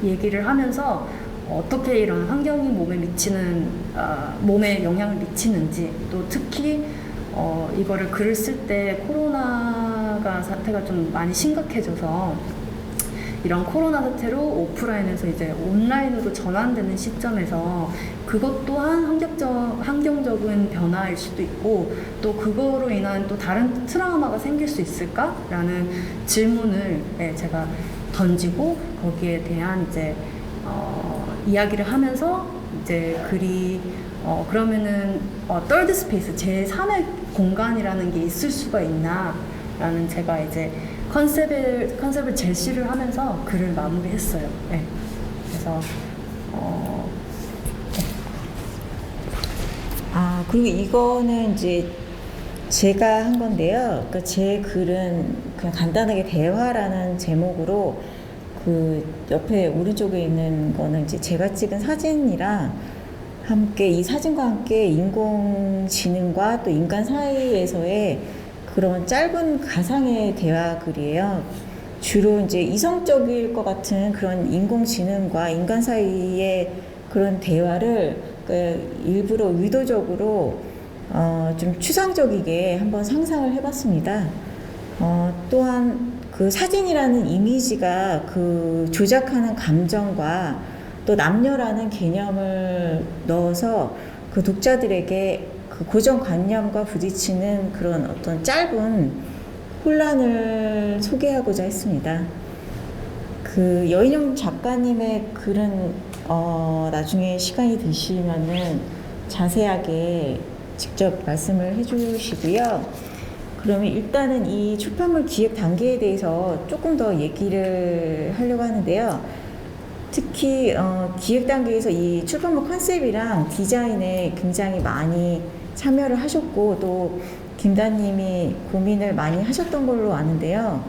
얘기를 하면서 어떻게 이런 환경이 몸에 영향을 미치는지, 또 특히 이거를 글을 쓸 때 코로나가 사태가 좀 많이 심각해져서 이런 코로나 사태로 오프라인에서 이제 온라인으로 전환되는 시점에서 그것 또한 환경적인 변화일 수도 있고, 또 그거로 인한 또 다른 트라우마가 생길 수 있을까라는 질문을 제가 던지고, 거기에 대한 이제 이야기를 하면서 이제 글이 그러면은 third space, 제3의 공간이라는 게 있을 수가 있나라는 제가 이제 컨셉을 제시를 하면서 글을 마무리했어요. 네. 그래서 그리고 이거는 이제 제가 한 건데요. 그러니까 제 글은 그냥 간단하게 대화라는 제목으로, 그 옆에 오른쪽에 있는 거는 이제 제가 찍은 사진이랑 함께, 이 사진과 함께 인공지능과 또 인간 사이에서의 그런 짧은 가상의 대화 글이에요. 주로 이제 이성적일 것 같은 그런 인공지능과 인간 사이의 그런 대화를 일부러 의도적으로 좀 추상적이게 한번 상상을 해봤습니다. 또한 그 사진이라는 이미지가 그 조작하는 감정과 또 남녀라는 개념을 넣어서 그 독자들에게 그 고정관념과 부딪히는 그런 어떤 짧은 혼란을 소개하고자 했습니다. 그 여인영 작가님의 글은 나중에 시간이 되시면은 자세하게 직접 말씀을 해주시고요. 그러면 일단은 이 출판물 기획 단계에 대해서 조금 더 얘기를 하려고 하는데요. 특히 기획 단계에서 이 출판물 컨셉이랑 디자인에 굉장히 많이 참여를 하셨고 또 김다님이 고민을 많이 하셨던 걸로 아는데요.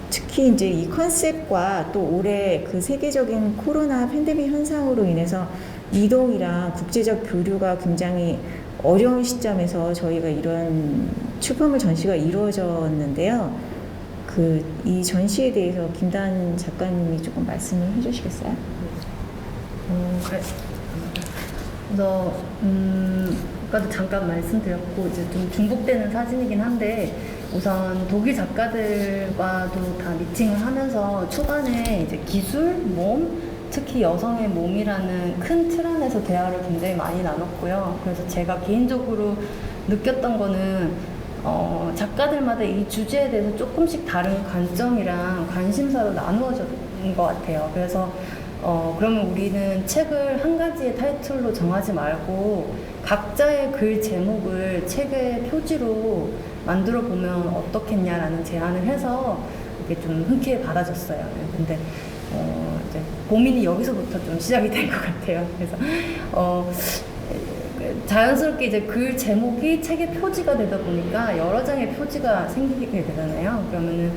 특히 이제 이 컨셉과 또 올해 그 세계적인 코로나 팬데믹 현상으로 인해서 이동이랑 국제적 교류가 굉장히 어려운 시점에서 저희가 이런 출판물 전시가 이루어졌는데요. 이 전시에 대해서 김단 작가님이 조금 말씀을 해주시겠어요? 그래서 아까도 잠깐 말씀드렸고 이제 좀 중복되는 사진이긴 한데 우선 독일 작가들과도 다 미팅을 하면서 초반에 이제 기술, 몸, 특히 여성의 몸이라는 큰 틀 안에서 대화를 굉장히 많이 나눴고요. 그래서 제가 개인적으로 느꼈던 거는 작가들마다 이 주제에 대해서 조금씩 다른 관점이랑 관심사로 나누어진 것 같아요. 그래서 그러면 우리는 책을 한 가지의 타이틀로 정하지 말고 각자의 글 제목을 책의 표지로 만들어 보면 어떻겠냐라는 제안을 해서 이게 좀 흔쾌히 받아줬어요. 근데 이제 고민이 여기서부터 좀 시작이 된 것 같아요. 그래서 자연스럽게 이제 글 제목이 책의 표지가 되다 보니까 여러 장의 표지가 생기게 되잖아요. 그러면은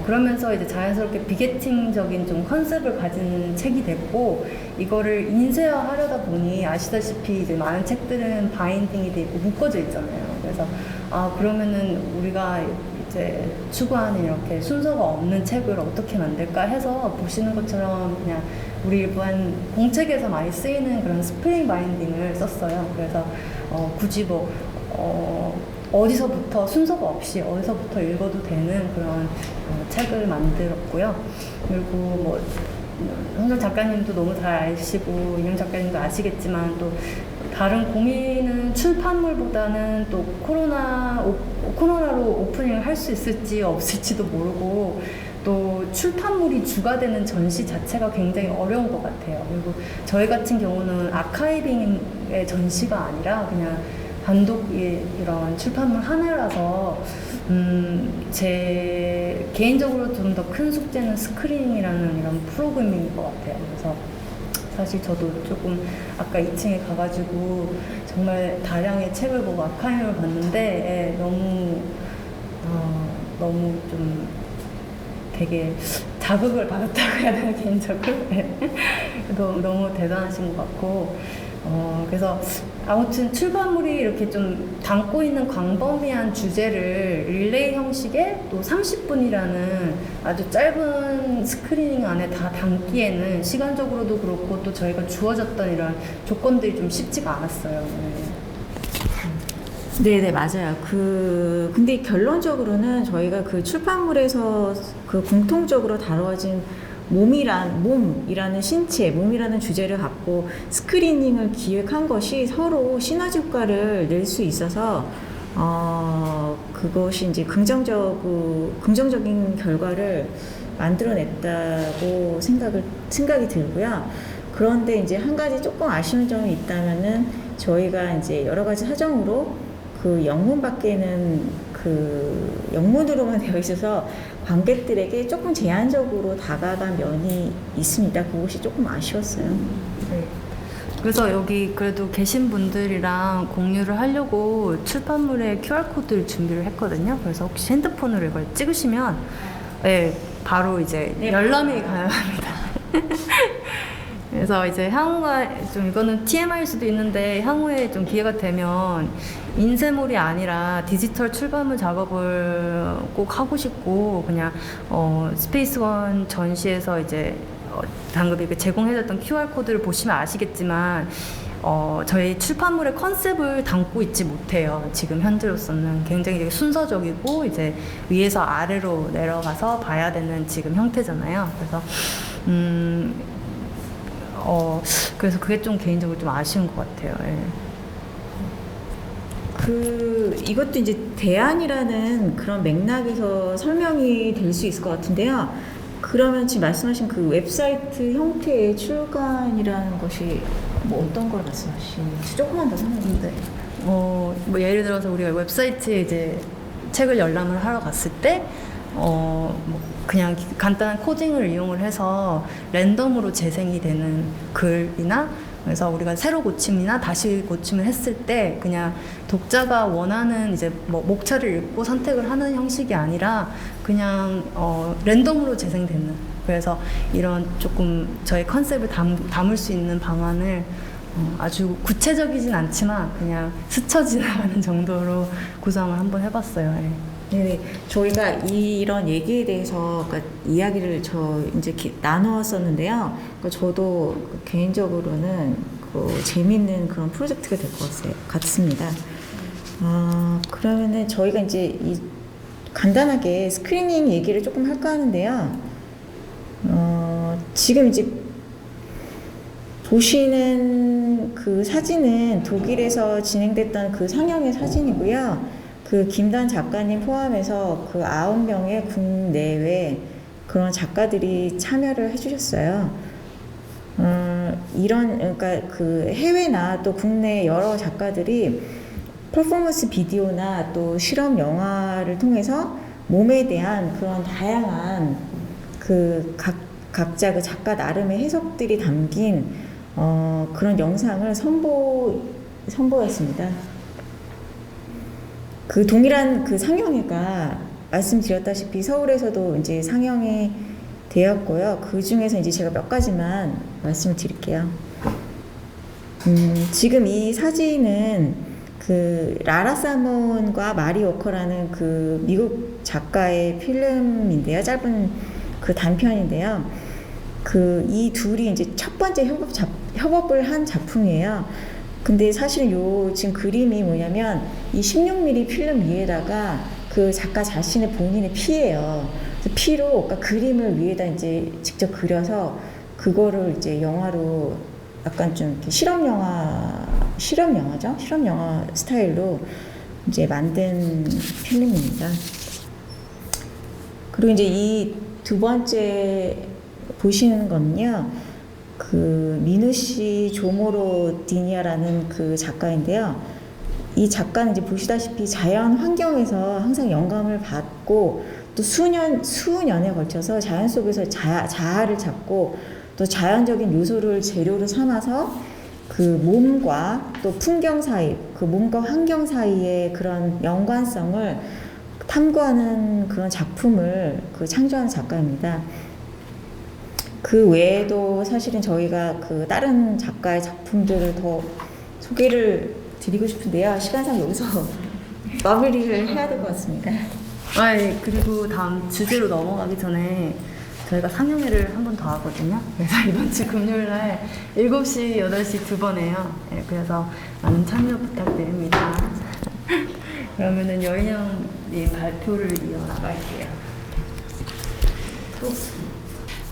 그러면서 이제 자연스럽게 비게팅적인 좀 컨셉을 가진 책이 됐고 이거를 인쇄화하려다 보니 아시다시피 이제 많은 책들은 바인딩이 돼 있고 묶어져 있잖아요. 그래서 그러면은 우리가 이제 추구하는 이렇게 순서가 없는 책을 어떻게 만들까 해서 보시는 것처럼 그냥 우리 일반 공책에서 많이 쓰이는 그런 스프링 바인딩을 썼어요. 그래서 굳이 어디서부터 순서가 없이 어디서부터 읽어도 되는 그런 책을 만들었고요. 그리고 홍정 작가님도 너무 잘 아시고 인영 작가님도 아시겠지만 또 다른 고민은 출판물보다는 또 코로나로 오프닝을 할 수 있을지 없을지도 모르고 또 출판물이 주가 되는 전시 자체가 굉장히 어려운 것 같아요. 그리고 저희 같은 경우는 아카이빙의 전시가 아니라 그냥 단독의 이런 출판물 하나라서 제 개인적으로 좀 더 큰 숙제는 스크린이라는 이런 프로그램인 것 같아요. 그래서 사실 저도 조금 아까 2층에 가가지고 정말 다량의 책을 보고 아카이빙을 봤는데 너무 좀 되게 자극을 받았다고 해야 되나 개인적으로 너무 대단하신 것 같고 그래서 아무튼 출판물이 이렇게 좀 담고 있는 광범위한 주제를 릴레이 형식의 또 30분이라는 아주 짧은 스크리닝 안에 다 담기에는 시간적으로도 그렇고 또 저희가 주어졌던 이런 조건들이 좀 쉽지가 않았어요. 네네, 맞아요. 근데 결론적으로는 저희가 그 출판물에서 그 공통적으로 다뤄진 몸이라는 신체, 몸이라는 주제를 갖고 스크리닝을 기획한 것이 서로 시너지 효과를 낼 수 있어서 그것이 이제 긍정적인 결과를 만들어냈다고 생각이 들고요. 그런데 이제 한 가지 조금 아쉬운 점이 있다면은 저희가 이제 여러 가지 사정으로 그 영문밖에는 영문으로만 되어 있어서 관객들에게 조금 제한적으로 다가간 면이 있습니다. 그것이 조금 아쉬웠어요. 네. 그래서 여기 그래도 계신 분들이랑 공유를 하려고 출판물에 QR코드를 준비를 했거든요. 그래서 혹시 핸드폰으로 이걸 찍으시면 바로 이제 열람이 가능합니다. 그래서 이제 향후가 좀 이거는 TMI일 수도 있는데 향후에 좀 기회가 되면 인쇄물이 아니라 디지털 출판물 작업을 꼭 하고 싶고 그냥 스페이스원 전시에서 이제 방금 이렇게 제공해줬던 QR 코드를 보시면 아시겠지만 저희 출판물의 컨셉을 담고 있지 못해요. 지금 현재로서는 굉장히 되게 순서적이고 이제 위에서 아래로 내려가서 봐야 되는 지금 형태잖아요. 그래서 그래서 그게 좀 개인적으로 좀 아쉬운 것 같아요. 예. 이것도 이제 대안이라는 그런 맥락에서 설명이 될 수 있을 것 같은데요. 그러면 지금 말씀하신 그 웹사이트 형태의 출간이라는 것이 뭐 어떤 걸 말씀하시는지 조금만 더 설명해 주세요. 뭐 예를 들어서 우리가 웹사이트에 이제 책을 열람을 하러 갔을 때 뭐 그냥 간단한 코딩을 이용을 해서 랜덤으로 재생이 되는 글이나 그래서 우리가 새로 고침이나 다시 고침을 했을 때 그냥 독자가 원하는 이제 뭐 목차를 읽고 선택을 하는 형식이 아니라 그냥 랜덤으로 재생되는 그래서 이런 조금 저희 컨셉을 담을 수 있는 방안을 아주 구체적이진 않지만 그냥 스쳐 지나가는 정도로 구상을 한번 해봤어요. 예. 네, 저희가 이런 얘기에 대해서 그러니까 이야기를 이제 나누었었는데요. 그러니까 저도 개인적으로는 재밌는 그런 프로젝트가 될 것 같습니다. 그러면은 저희가 이제 간단하게 스크리닝 얘기를 조금 할까 하는데요. 지금 이제 보시는 그 사진은 독일에서 진행됐던 그 상영의 사진이고요. 그 김단 작가님 포함해서 그 9명의 국내외 그런 작가들이 참여를 해주셨어요. 그러니까 그 해외나 또 국내 여러 작가들이 퍼포먼스 비디오나 또 실험 영화를 통해서 몸에 대한 그런 다양한 그 각자 그 작가 나름의 해석들이 담긴 그런 영상을 선보였습니다. 그 동일한 그 상영회가 말씀드렸다시피 서울에서도 이제 상영이 되었고요. 그 중에서 이제 제가 몇 가지만 말씀을 드릴게요. 지금 이 사진은 그 라라 사몬과 마리 워커라는 그 미국 작가의 필름인데요. 짧은 그 단편인데요. 이 둘이 이제 첫 번째 협업을 한 작품이에요. 근데 사실은 지금 그림이 뭐냐면 이 16mm 필름 위에다가 그 작가 자신의 본인의 피예요. 피로 그러니까 그림을 위에다 이제 직접 그려서 그거를 이제 영화로 약간 좀 이렇게 실험 영화죠? 실험 영화 스타일로 이제 만든 필름입니다. 그리고 이제 이 두 번째 보시는 거는요. 그 미누시 조모로 디니아라는 그 작가인데요. 이 작가는 이제 보시다시피 자연 환경에서 항상 영감을 받고 또 수년에 걸쳐서 자연 속에서 자아를 찾고 또 자연적인 요소를 재료로 삼아서 그 몸과 또 풍경 사이, 그 몸과 환경 사이의 그런 연관성을 탐구하는 그런 작품을 창조하는 작가입니다. 그 외에도 사실은 저희가 그 다른 작가의 작품들을 더 소개를 드리고 싶은데요. 시간상 여기서 마무리를 해야 될 것 같습니다. 예. 그리고 다음 주제로 넘어가기 전에 저희가 상영회를 한 번 더 하거든요. 그래서 이번 주 금요일 날 7시, 8시 두 번 해요. 예, 그래서 많은 참여 부탁드립니다. 그러면은 여인형님 발표를 이어나갈게요.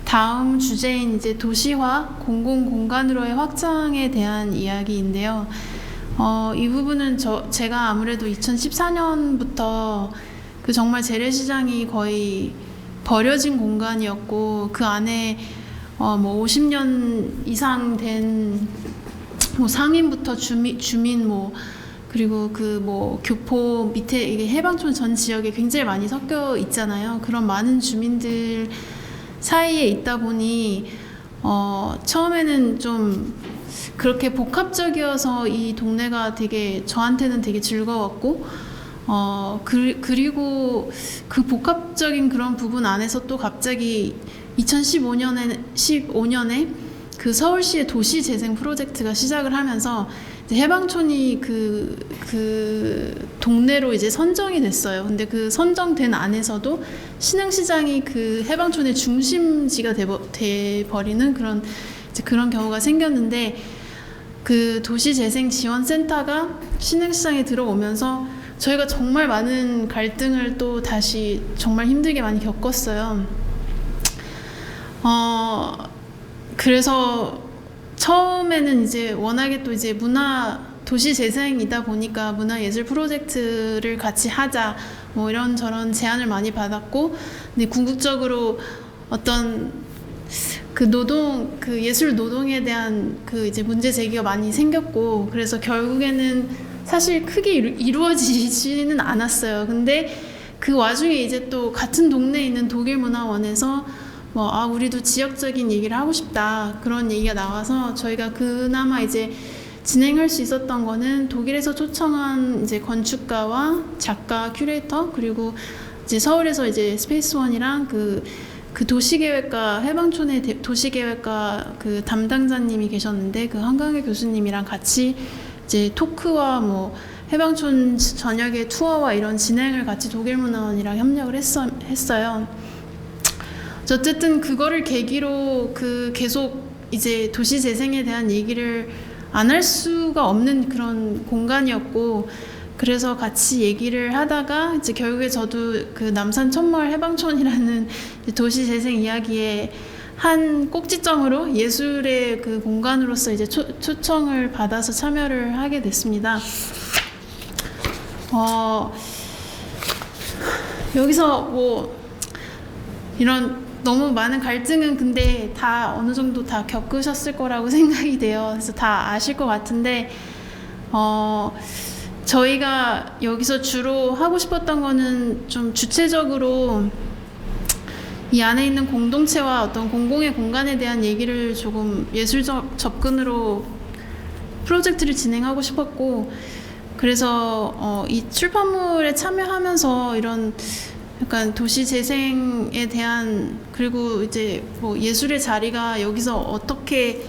다음 주제인 이제 도시화, 공공공간으로의 확장에 대한 이야기인데요. 이 부분은 제가 아무래도 2014년부터 그 정말 재래시장이 거의 버려진 공간이었고 그 안에 뭐 50년 이상 된 뭐 상인부터 주민 뭐 그리고 그 뭐 교포 밑에 이게 해방촌 전 지역에 굉장히 많이 섞여 있잖아요. 그런 많은 주민들 사이에 있다 보니 처음에는 좀 그렇게 복합적이어서 이 동네가 되게 저한테는 되게 즐거웠고 그리고 그 복합적인 그런 부분 안에서 또 갑자기 2015년에 그 서울시의 도시 재생 프로젝트가 시작을 하면서 이제 해방촌이 그 동네로 이제 선정이 됐어요. 근데 그 선정된 안에서도 신흥시장이 그 해방촌의 중심지가 돼버리는 그런 경우가 생겼는데, 그 도시재생지원센터가 신흥시장에 들어오면서 저희가 정말 많은 갈등을 또 다시 정말 힘들게 많이 겪었어요. 그래서 처음에는 이제 워낙에 또 이제 도시재생이다 보니까 문화예술 프로젝트를 같이 하자, 뭐 이런저런 제안을 많이 받았고, 근데 궁극적으로 어떤 그 예술 노동에 대한 그 이제 문제 제기가 많이 생겼고, 그래서 결국에는 사실 크게 이루어지지는 않았어요. 근데 그 와중에 이제 또 같은 동네에 있는 독일문화원에서 우리도 지역적인 얘기를 하고 싶다, 그런 얘기가 나와서 저희가 그나마 이제 진행할 수 있었던 거는 독일에서 초청한 이제 건축가와 작가, 큐레이터, 그리고 이제 서울에서 이제 스페이스원이랑 그 도시계획과 해방촌의 도시계획과 그 담당자님이 계셨는데, 그 한강혜 교수님이랑 같이 이제 토크와 뭐 해방촌 저녁의 투어와 이런 진행을 같이 독일문화원이랑 협력을 했어요. 어쨌든 그거를 계기로 계속 이제 도시 재생에 대한 얘기를 안 할 수가 없는 그런 공간이었고, 그래서 같이 얘기를 하다가 이제 결국에 저도 그 남산 천마을 해방촌이라는 도시 재생 이야기의 한 꼭지점으로 예술의 그 공간으로서 이제 초청을 받아서 참여를 하게 됐습니다. 여기서 뭐 이런 너무 많은 갈등은 근데 다 어느 정도 다 겪으셨을 거라고 생각이 돼요. 그래서 다 아실 것 같은데, 저희가 여기서 주로 하고 싶었던 거는 좀 주체적으로 이 안에 있는 공동체와 어떤 공공의 공간에 대한 얘기를 조금 예술적 접근으로 프로젝트를 진행하고 싶었고, 그래서 이 출판물에 참여하면서 이런 약간 도시 재생에 대한, 그리고 이제 뭐 예술의 자리가 여기서 어떻게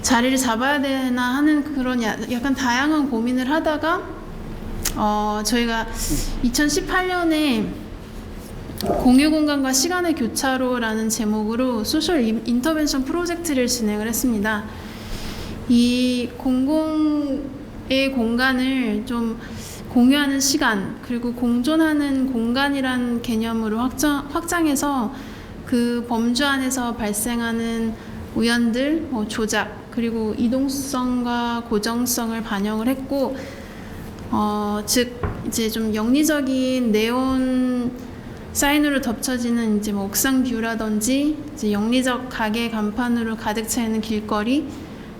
자리를 잡아야 되나 하는 그런 약간 다양한 고민을 하다가 저희가 2018년에 공유공간과 시간의 교차로라는 제목으로 소셜 인터벤션 프로젝트를 진행을 했습니다. 이 공공의 공간을 좀 공유하는 시간, 그리고 공존하는 공간이란 개념으로 확장해서 그 범주 안에서 발생하는 우연들, 조작, 그리고 이동성과 고정성을 반영을 했고, 즉 이제 좀 영리적인 네온 사인으로 덮쳐지는 이제 뭐 옥상 뷰라든지, 이제 영리적 가게 간판으로 가득 차 있는 길거리,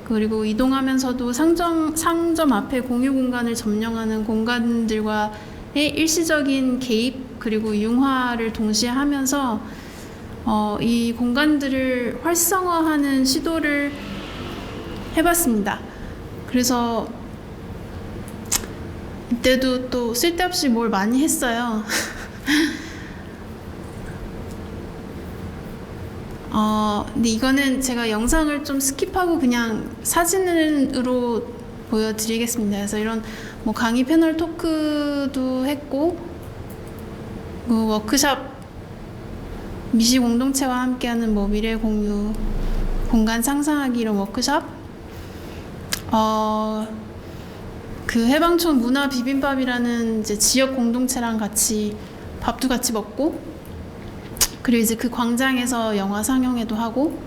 그리고 이동하면서도 상점 앞에 공유 공간을 점령하는 공간들과의 일시적인 개입, 그리고 융화를 동시에 하면서 이 공간들을 활성화하는 시도를 해봤습니다. 그래서 이때도 또 쓸데없이 뭘 많이 했어요. 근데 이거는 제가 영상을 좀 스킵하고 그냥 사진으로 보여드리겠습니다. 그래서 이런 뭐 강의 패널 토크도 했고, 뭐 워크샵, 미시 공동체와 함께하는 뭐 미래 공유, 공간 상상하기 이런 워크샵, 그 해방촌 문화 비빔밥이라는 이제 지역 공동체랑 같이 밥도 같이 먹고, 그리고 이제 그 광장에서 영화 상영회도 하고,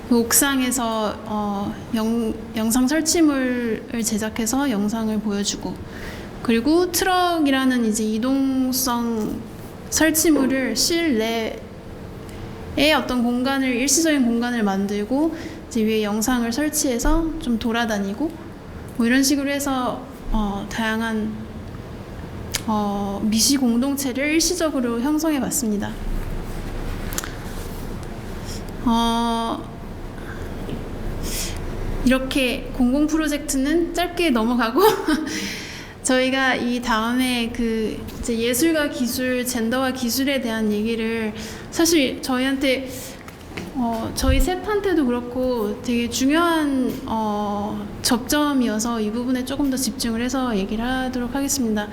그 옥상에서 영상 설치물을 제작해서 영상을 보여주고, 그리고 트럭이라는 이제 이동성 설치물을 실내에 어떤 공간을, 일시적인 공간을 만들고 이제 위에 영상을 설치해서 좀 돌아다니고, 뭐 이런 식으로 해서 다양한 미시 공동체를 일시적으로 형성해 봤습니다. 이렇게 공공 프로젝트는 짧게 넘어가고 저희가 이 다음에 그 이제 예술과 기술, 젠더와 기술에 대한 얘기를, 사실 저희한테 저희 셋한테도 그렇고 되게 중요한 접점이어서 이 부분에 조금 더 집중을 해서 얘기를 하도록 하겠습니다.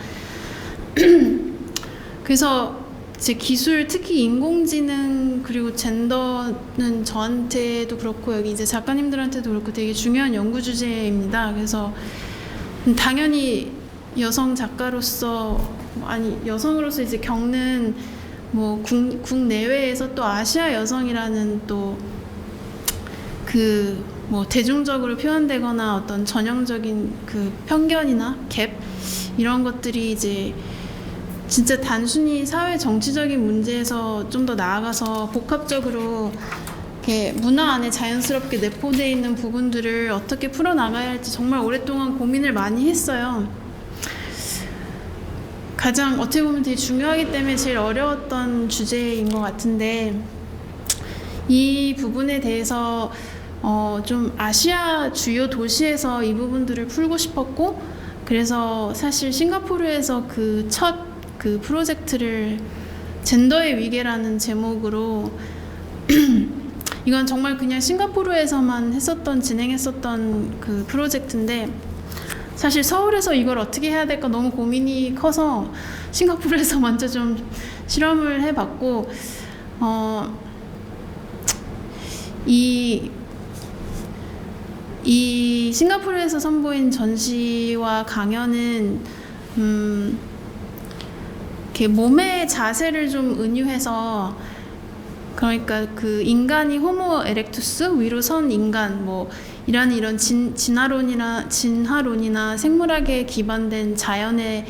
그래서 제 기술, 특히 인공지능 그리고 젠더는 저한테도 그렇고 여기 이제 작가님들한테도 그렇고 되게 중요한 연구 주제입니다. 그래서 당연히 여성 작가로서 아니 여성으로서 이제 겪는 뭐 국내외에서 또 아시아 여성이라는 또 그 뭐 대중적으로 표현되거나 어떤 전형적인 그 편견이나 갭 이런 것들이 이제 진짜 단순히 사회 정치적인 문제에서 좀 더 나아가서 복합적으로 이렇게 문화 안에 자연스럽게 내포되어 있는 부분들을 어떻게 풀어나가야 할지 정말 오랫동안 고민을 많이 했어요. 가장 어떻게 보면 되게 중요하기 때문에 제일 어려웠던 주제인 것 같은데 이 부분에 대해서 좀 아시아 주요 도시에서 이 부분들을 풀고 싶었고 그래서 사실 싱가포르에서 그 첫 그 프로젝트를 젠더의 위계라는 제목으로 이건 정말 그냥 싱가포르에서만 진행했었던 그 프로젝트인데 사실 서울에서 이걸 어떻게 해야 될까 너무 고민이 커서 싱가포르에서 먼저 좀 실험을 해봤고 이 싱가포르에서 선보인 전시와 강연은 이렇게 몸의 자세를 좀 은유해서 그러니까 그 인간이 호모 에렉투스 위로 선 인간 뭐 이런 진화론이나 생물학에 기반된 자연의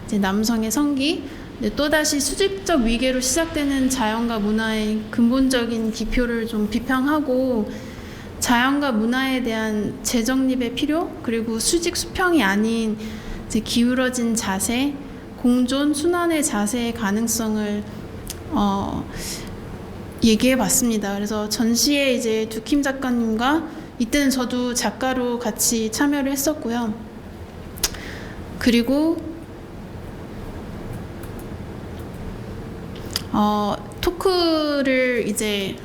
이제 남성의 성기 또다시 수직적 위계로 시작되는 자연과 문화의 근본적인 기표를 좀 비평하고 자연과 문화에 대한 재정립의 필요 그리고 수직 수평이 아닌 이제 기울어진 자세 공존 순환의 자세의 가능성을 얘기해 봤습니다. 그래서 전시에 이제 두킴 작가님과 이때는 저도 작가로 같이 참여를 했었고요. 그리고 토크를 이제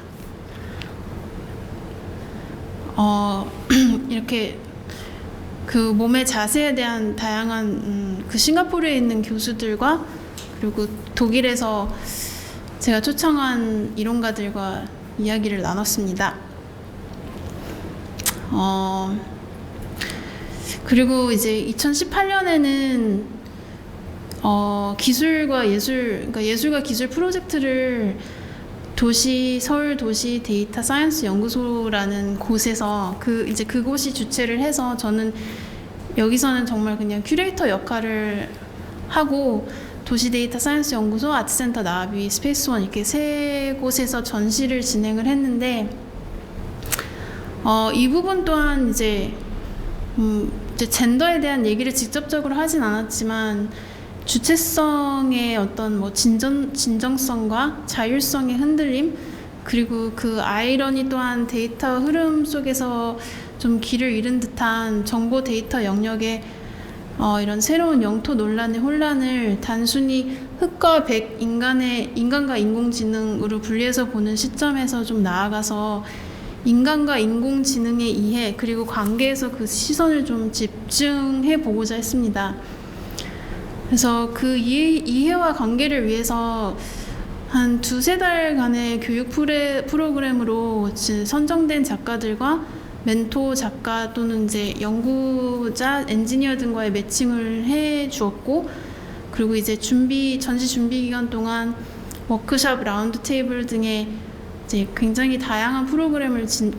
이렇게 그 몸의 자세에 대한 다양한 그 싱가포르에 있는 교수들과 그리고 독일에서 제가 초청한 이론가들과 이야기를 나눴습니다. 그리고 이제 2018년에는 기술과 예술, 그러니까 예술과 기술 프로젝트를 서울 도시 데이터 사이언스 연구소라는 곳에서 그곳이 주최를 해서 저는 여기서는 정말 그냥 큐레이터 역할을 하고 도시 데이터 사이언스 연구소, 아트센터 나비, 스페이스원 이렇게 세 곳에서 전시를 진행을 했는데 이 부분 또한 이제 젠더에 대한 얘기를 직접적으로 하진 않았지만 주체성의 어떤 뭐 진정성과 자율성의 흔들림 그리고 그 아이러니 또한 데이터 흐름 속에서 좀 길을 잃은 듯한 정보 데이터 영역의 이런 새로운 영토 논란의 혼란을 단순히 흑과 백 인간과 인공지능으로 분리해서 보는 시점에서 좀 나아가서 인간과 인공지능의 이해 그리고 관계에서 그 시선을 좀 집중해 보고자 했습니다. 그래서 그 이해와 관계를 위해서 한 2-3달간의 교육 프로그램으로 선정된 작가들과 멘토 작가 또는 이제 연구자, 엔지니어 등과의 매칭을 해 주었고 그리고 이제 전시 준비 기간 동안 워크숍, 라운드 테이블 등의 이제 굉장히 다양한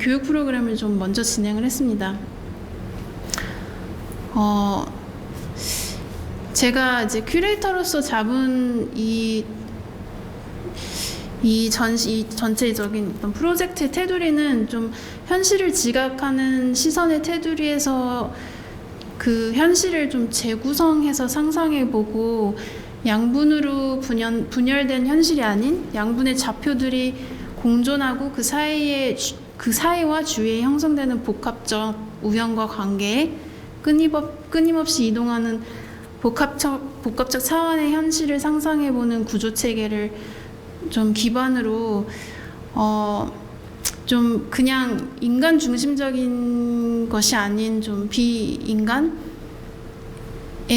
교육 프로그램을 좀 먼저 진행을 했습니다. 제가 이제 큐레이터로서 잡은 이 전체적인 어떤 프로젝트의 테두리는 좀 현실을 지각하는 시선의 테두리에서 그 현실을 좀 재구성해서 상상해보고 양분으로 분열된 현실이 아닌 양분의 좌표들이 공존하고 그 사이와 주위에 형성되는 복합적 우연과 관계에 끊임없이 이동하는 복합적 차원의 현실을 상상해보는 구조 체계를 좀 기반으로 좀 그냥 인간 중심적인 것이 아닌 좀 비인간의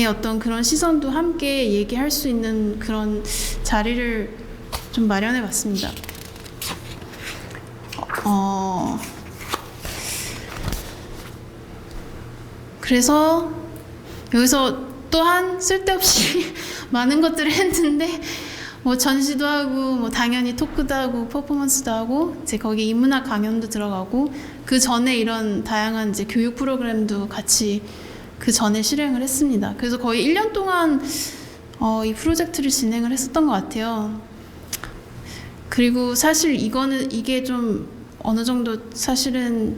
어떤 그런 시선도 함께 얘기할 수 있는 그런 자리를 좀 마련해 봤습니다. 그래서 여기서 또한 쓸데없이 많은 것들을 했는데 뭐 전시도 하고 뭐 당연히 토크도 하고 퍼포먼스도 하고 이제 거기 인문학 강연도 들어가고 그 전에 이런 다양한 이제 교육 프로그램도 같이 그 전에 실행을 했습니다. 그래서 거의 1년 동안 이 프로젝트를 진행을 했었던 것 같아요. 그리고 사실 이게 좀 어느 정도 사실은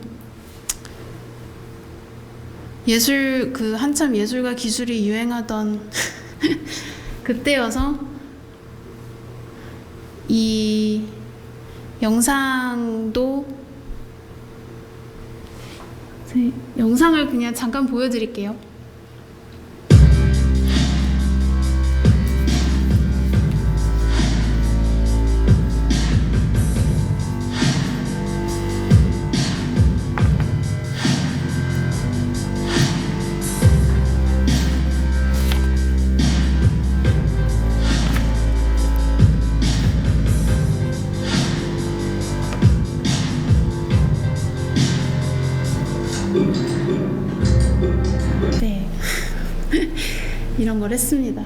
한참 예술과 기술이 유행하던 그때여서 이 영상을 그냥 잠깐 보여드릴게요. 네. 이런 걸 했습니다.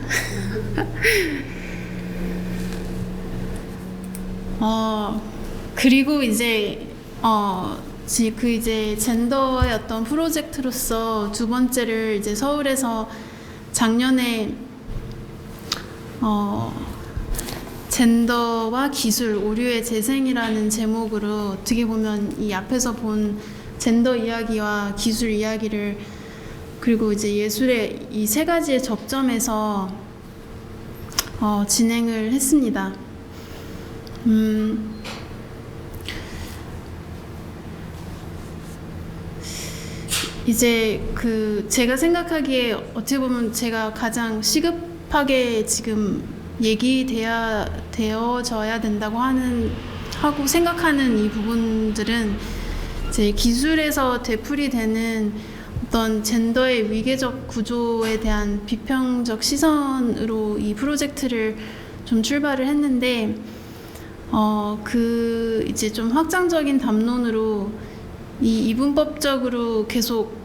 그리고 이제 이제 젠더의 어떤 프로젝트로서 두 번째를 이제 서울에서 작년에 젠더와 기술 오류의 재생이라는 제목으로 어떻게 보면 이 앞에서 본 젠더 이야기와 기술 이야기를 그리고 이제 예술의 이 세 가지의 접점에서 진행을 했습니다. 이제 제가 생각하기에 어떻게 보면 제가 가장 시급하게 지금 되어져야 된다고 하고 생각하는 이 부분들은 이제 기술에서 되풀이되는 어떤 젠더의 위계적 구조에 대한 비평적 시선으로 이 프로젝트를 좀 출발을 했는데 이제 좀 확장적인 담론으로 이 이분법적으로 계속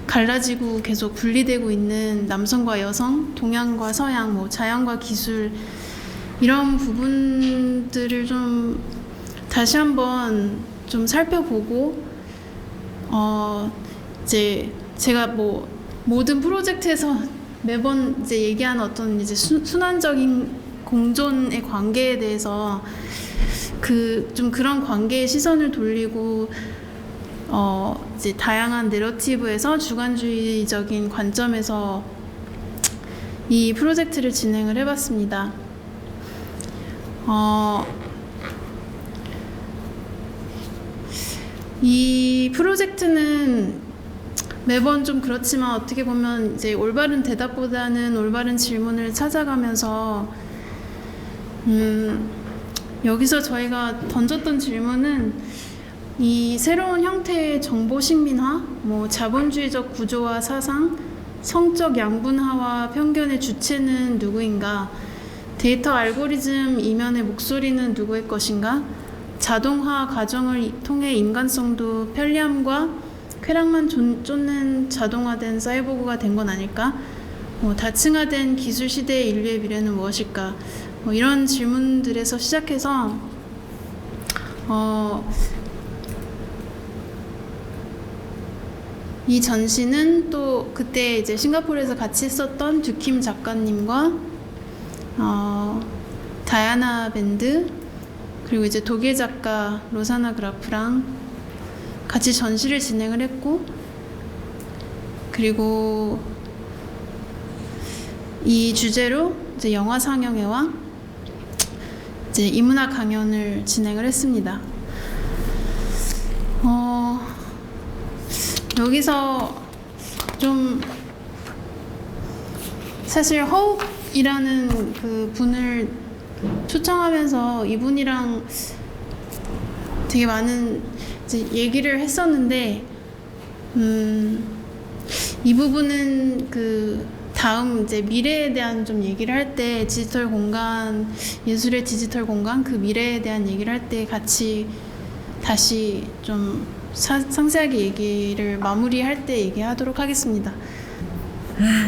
갈라지고 계속 분리되고 있는 남성과 여성, 동양과 서양, 뭐 자연과 기술 이런 부분들을 좀 다시 한번 좀 살펴보고 이제 제가 뭐 모든 프로젝트에서 매번 이제 얘기하는 어떤 이제 순환적인 공존의 관계에 대해서 좀 그런 관계의 시선을 돌리고 이제 다양한 내러티브에서 주관주의적인 관점에서 이 프로젝트를 진행을 해봤습니다. 이 프로젝트는 매번 좀 그렇지만 어떻게 보면 이제 올바른 대답보다는 올바른 질문을 찾아가면서 여기서 저희가 던졌던 질문은 이 새로운 형태의 정보 식민화, 뭐 자본주의적 구조와 사상, 성적 양분화와 편견의 주체는 누구인가? 데이터 알고리즘 이면의 목소리는 누구의 것인가? 자동화 과정을 통해 인간성도 편리함과 쾌락만 쫓는 자동화된 사이보그가 된 건 아닐까? 다층화된 기술 시대의 인류의 미래는 무엇일까? 이런 질문들에서 시작해서 이 전시는 또 그때 이제 싱가포르에서 같이 했었던 듀킴 작가님과 다이아나 밴드 그리고 이제 독일 작가 로사나 그라프랑 같이 전시를 진행을 했고 그리고 이 주제로 이제 영화 상영회와 이제 인문학 강연을 진행을 했습니다. 여기서 좀 사실 허욱이라는 그 분을 초청하면서 이분이랑 되게 많은 이제 얘기를 했었는데 이 부분은 그 다음 이제 미래에 대한 좀 얘기를 할 때 디지털 공간, 예술의 디지털 공간 그 미래에 대한 얘기를 할 때 같이 다시 좀 상세하게 얘기를 마무리할 때 얘기하도록 하겠습니다.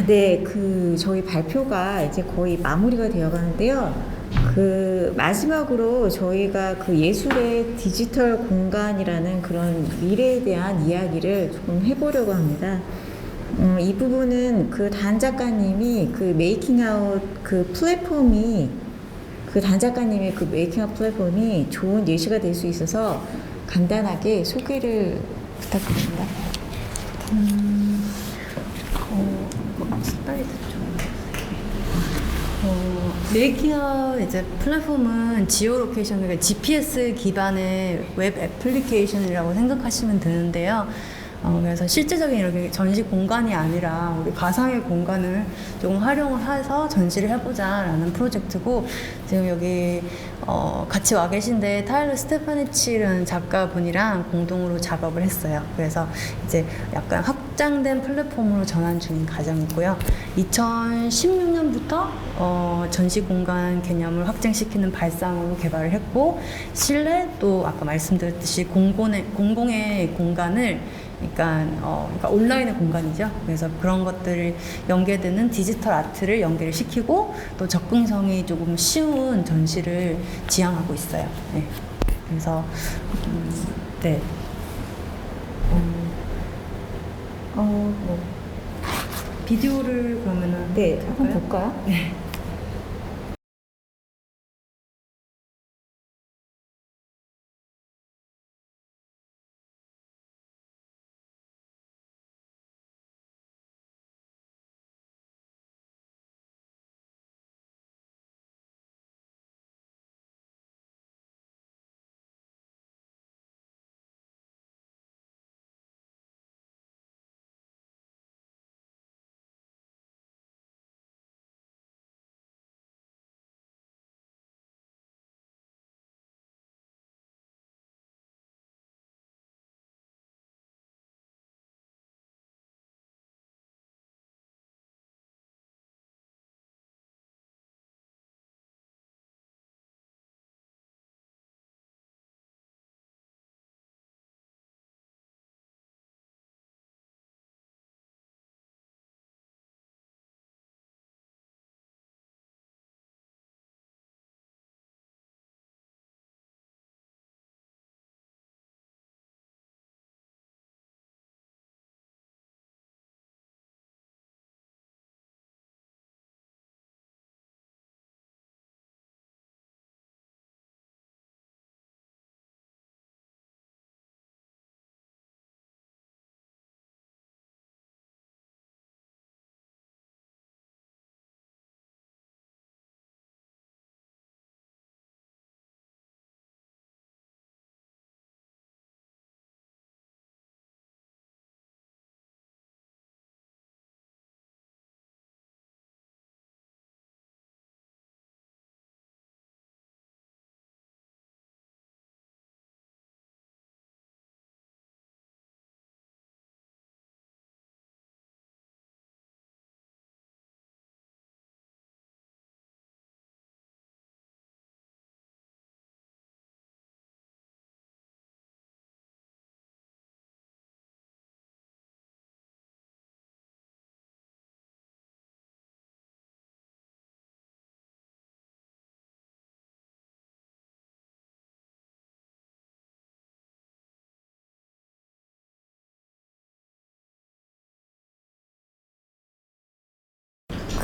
네, 그 저희 발표가 이제 거의 마무리가 되어 가는데요. 그 마지막으로 저희가 그 예술의 디지털 공간이라는 그런 미래에 대한 이야기를 조금 해보려고 합니다. 이 부분은 그 단 작가님이 그 메이킹아웃 그 플랫폼이 그 단 작가님의 그 메이킹아웃 플랫폼이 좋은 예시가 될 수 있어서 간단하게 소개를 부탁드립니다. 스라이드 좀. 메이킹아웃 이제 플랫폼은 지오로케이션, 그러니까 GPS 기반의 웹 애플리케이션이라고 생각하시면 되는데요. 그래서 실제적인 이렇게 전시 공간이 아니라 우리 가상의 공간을 조금 활용을 해서 전시를 해보자라는 프로젝트고, 지금 여기 같이 와 계신데 타일러 스테파니치라는 작가분이랑 공동으로 작업을 했어요. 그래서 이제 약간 확장된 플랫폼으로 전환 중인 과정이고요. 2016년부터 전시 공간 개념을 확장시키는 발상으로 개발을 했고, 실내 또 아까 말씀드렸듯이 공공의 공간을 그러니까 온라인의 공간이죠. 그래서 그런 것들을 연계되는 디지털 아트를 연계를 시키고 또 접근성이 조금 쉬운 전시를 지향하고 있어요. 네. 그래서 네. 비디오를 그러면은 네, 한번 볼까요? 네.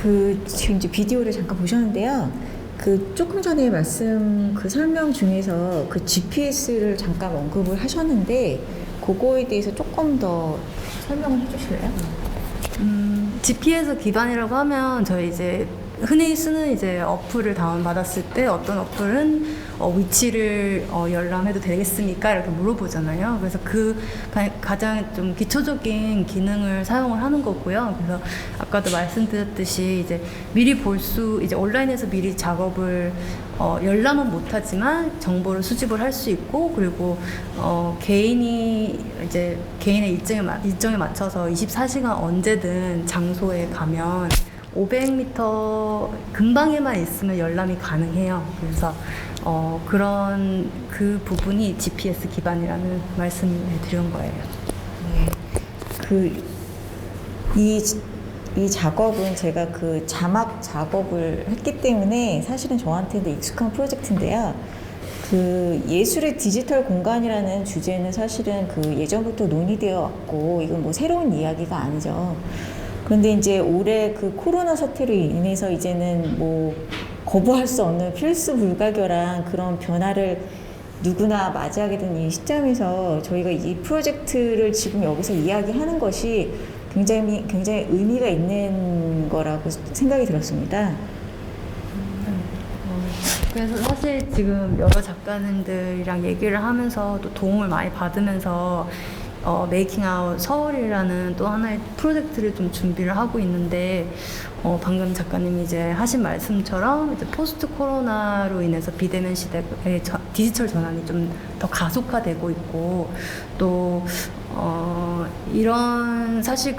그 지금 이제 비디오를 잠깐 보셨는데요. 그 조금 전에 말씀 그 설명 중에서 그 GPS를 잠깐 언급을 하셨는데 그거에 대해서 조금 더 설명을 해주실래요? GPS 기반이라고 하면 저희 이제 흔히 쓰는 이제 어플을 다운받았을 때 어떤 어플은 위치를 열람해도 되겠습니까? 이렇게 물어보잖아요. 그래서 그 가장 좀 기초적인 기능을 사용을 하는 거고요. 그래서 아까도 말씀드렸듯이 이제 미리 이제 온라인에서 미리 작업을 열람은 못하지만 정보를 수집을 할 수 있고, 그리고 개인이 이제 개인의 일정에 맞춰서 24시간 언제든 장소에 가면 500m 근방에만 있으면 열람이 가능해요. 그래서 그런 그 부분이 GPS 기반이라는 말씀을 드린 거예요. 이 작업은 제가 그 자막 작업을 했기 때문에 사실은 저한테도 익숙한 프로젝트인데요. 그 예술의 디지털 공간이라는 주제는 사실은 그 예전부터 논의되어 왔고, 이건 뭐 새로운 이야기가 아니죠. 그런데 이제 올해 그 코로나 사태로 인해서 이제는 뭐 거부할 수 없는 필수 불가결한 그런 변화를 누구나 맞이하게 된 이 시점에서 저희가 이 프로젝트를 지금 여기서 이야기하는 것이 굉장히 의미가 있는 거라고 생각이 들었습니다. 그래서 사실 지금 여러 작가님들이랑 얘기를 하면서 또 도움을 많이 받으면서 메이킹 아웃 서울이라는 또 하나의 프로젝트를 좀 준비를 하고 있는데, 방금 작가님이 이제 하신 말씀처럼 이제 포스트 코로나로 인해서 비대면 시대의 디지털 전환이 좀 더 가속화되고 있고, 또 사실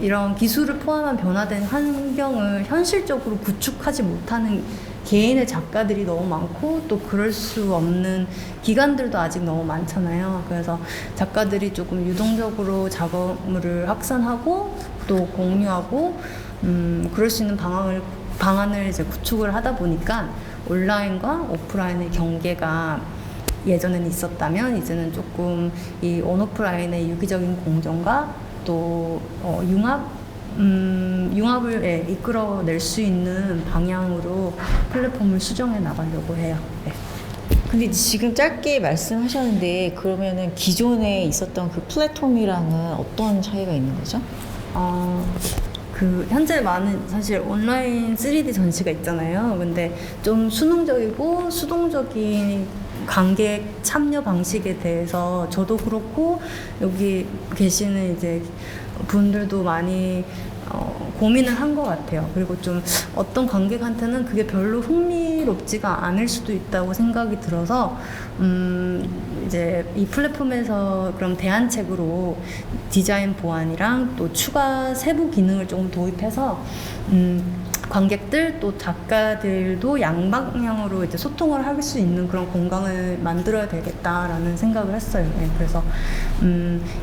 이런 기술을 포함한 변화된 환경을 현실적으로 구축하지 못하는 개인의 작가들이 너무 많고, 또 그럴 수 없는 기관들도 아직 너무 많잖아요. 그래서 작가들이 조금 유동적으로 작업물을 확산하고 또 공유하고 그럴 수 있는 방안을 이제 구축을 하다 보니까 온라인과 오프라인의 경계가 예전에는 있었다면 이제는 조금 이 온오프라인의 유기적인 공존과 또 융합을 이끌어낼 수 있는 방향으로 플랫폼을 수정해 나가려고 해요. 네. 근데 지금 짧게 말씀하셨는데, 그러면은 기존에 있었던 그 플랫폼이랑은 어떤 차이가 있는 거죠? 현재 많은 사실 온라인 3D 전시가 있잖아요. 근데 좀 수능적이고 수동적인 관객 참여 방식에 대해서 저도 그렇고 여기 계시는 이제 분들도 많이 고민을 한 것 같아요. 그리고 좀 어떤 관객한테는 그게 별로 흥미롭지가 않을 수도 있다고 생각이 들어서 이제 이 플랫폼에서 그럼 대안책으로 디자인 보완이랑 또 추가 세부 기능을 조금 도입해서 관객들 또 작가들도 양방향으로 이제 소통을 할 수 있는 그런 공간을 만들어야 되겠다라는 생각을 했어요. 네, 그래서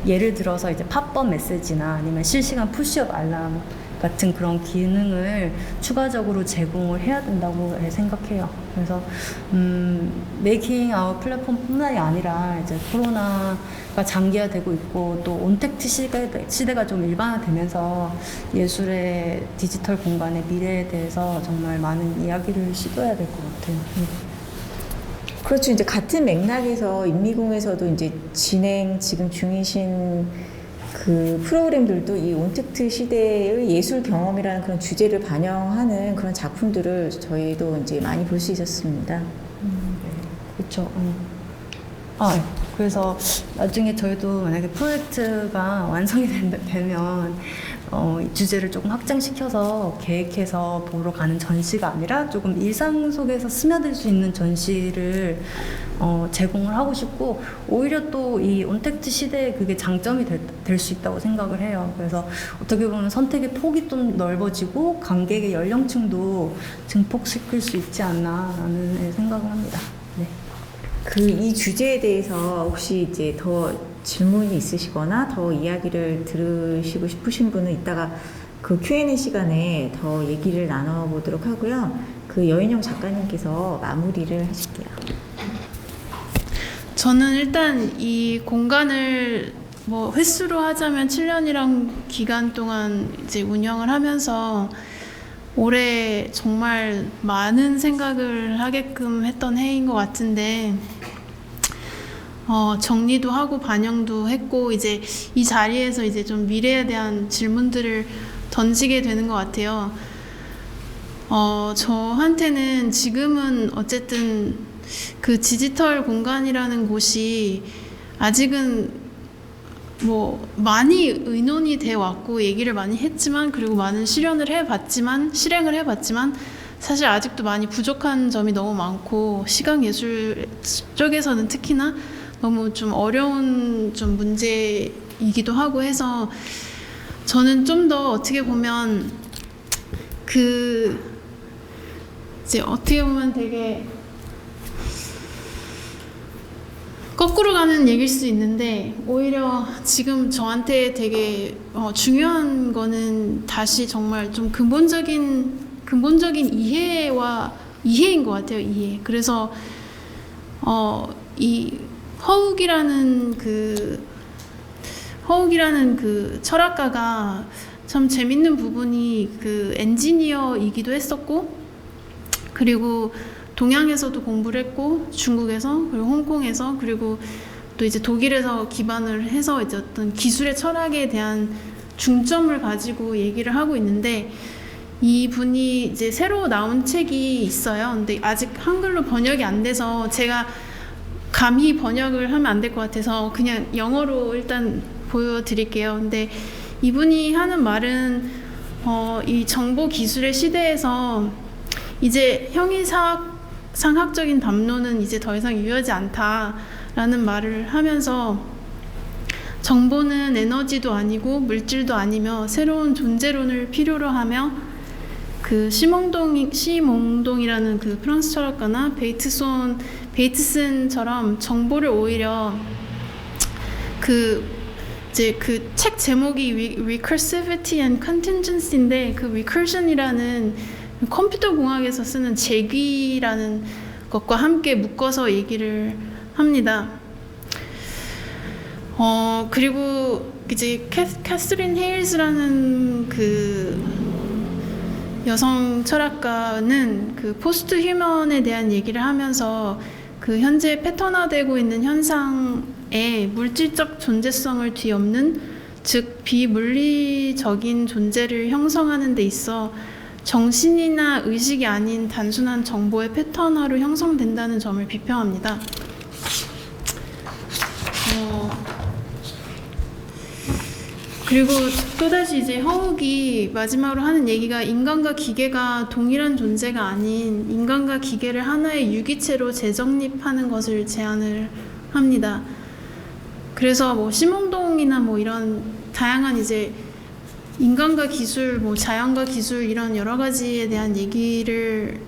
예를 들어서 이제 팝업 메시지나 아니면 실시간 푸시업 알람 같은 그런 기능을 추가적으로 제공을 해야 된다고 생각해요. 그래서 메이킹 아웃 플랫폼뿐만이 아니라 이제 코로나가 장기화되고 있고 또 온택트 시대가 좀 일반화되면서 예술의 디지털 공간의 미래에 대해서 정말 많은 이야기를 시도해야 될 것 같아요. 그렇죠. 이제 같은 맥락에서 인미공에서도 이제 지금 중이신 그 프로그램들도 이 온택트 시대의 예술 경험이라는 그런 주제를 반영하는 그런 작품들을 저희도 이제 많이 볼 수 있었습니다. 그렇죠. 그래서 나중에 저희도 만약에 프로젝트가 완성이 되면 이 주제를 조금 확장시켜서 계획해서 보러 가는 전시가 아니라 조금 일상 속에서 스며들 수 있는 전시를 제공을 하고 싶고, 오히려 또 이 온택트 시대에 그게 장점이 될 수 있다고 생각을 해요. 그래서 어떻게 보면 선택의 폭이 좀 넓어지고 관객의 연령층도 증폭시킬 수 있지 않나라는 생각을 합니다. 네. 이 주제에 대해서 혹시 이제 더 질문이 있으시거나 더 이야기를 들으시고 싶으신 분은 이따가 그 Q&A 시간에 더 얘기를 나눠보도록 하고요. 그 여인영 작가님께서 마무리를 하실게요. 저는 일단 이 공간을 뭐 횟수로 하자면 7년이란 기간 동안 이제 운영을 하면서 올해 정말 많은 생각을 하게끔 했던 해인 것 같은데, 정리도 하고 반영도 했고, 이제 이 자리에서 이제 좀 미래에 대한 질문들을 던지게 되는 것 같아요. 저한테는 지금은 어쨌든 그 디지털 공간이라는 곳이 아직은 뭐 많이 의논이 돼 왔고 얘기를 많이 했지만, 그리고 많은 실행을 해봤지만 사실 아직도 많이 부족한 점이 너무 많고, 시각예술 쪽에서는 특히나 너무 좀 어려운 좀 문제이기도 하고 해서, 저는 좀 더 어떻게 보면 이제 어떻게 보면 되게 거꾸로 가는 얘기일 수 있는데, 오히려 지금 저한테 되게 중요한 거는 다시 정말 좀 근본적인 이해인 것 같아요. 이해. 그래서 이 허욱이라는 그 철학가가 참 재밌는 부분이 그 엔지니어이기도 했었고, 그리고 동양에서도 공부를 했고, 중국에서, 그리고 홍콩에서, 그리고 또 이제 독일에서 기반을 해서 이제 어떤 기술의 철학에 대한 중점을 가지고 얘기를 하고 있는데, 이분이 이제 새로 나온 책이 있어요. 근데 아직 한글로 번역이 안 돼서 제가 감히 번역을 하면 안 될 것 같아서 그냥 영어로 일단 보여드릴게요. 근데 이분이 하는 말은 이 정보 기술의 시대에서 이제 형이상학적인 담론은 이제 더 이상 유효하지 않다라는 말을 하면서, 정보는 에너지도 아니고 물질도 아니며 새로운 존재론을 필요로 하며, 그 시몽동이라는 그 프랑스 철학가나 베이트슨처럼 정보를 오히려 이제 그 책 제목이 Recursivity and Contingency인데, 그 Recursion이라는 컴퓨터 공학에서 쓰는 재귀라는 것과 함께 묶어서 얘기를 합니다. 그리고 이제 캐서린 헤일스라는 그 여성 철학가는 그 포스트 휴먼에 대한 얘기를 하면서 그 현재 패턴화되고 있는 현상에 물질적 존재성을 뒤엎는, 즉 비물리적인 존재를 형성하는 데 있어 정신이나 의식이 아닌 단순한 정보의 패턴화로 형성된다는 점을 비평합니다. 그리고 또다시 이제 허욱이 마지막으로 하는 얘기가, 인간과 기계가 동일한 존재가 아닌 인간과 기계를 하나의 유기체로 재정립하는 것을 제안을 합니다. 그래서 뭐 시몽동이나 뭐 이런 다양한 이제 인간과 기술, 뭐 자연과 기술, 이런 여러 가지에 대한 얘기를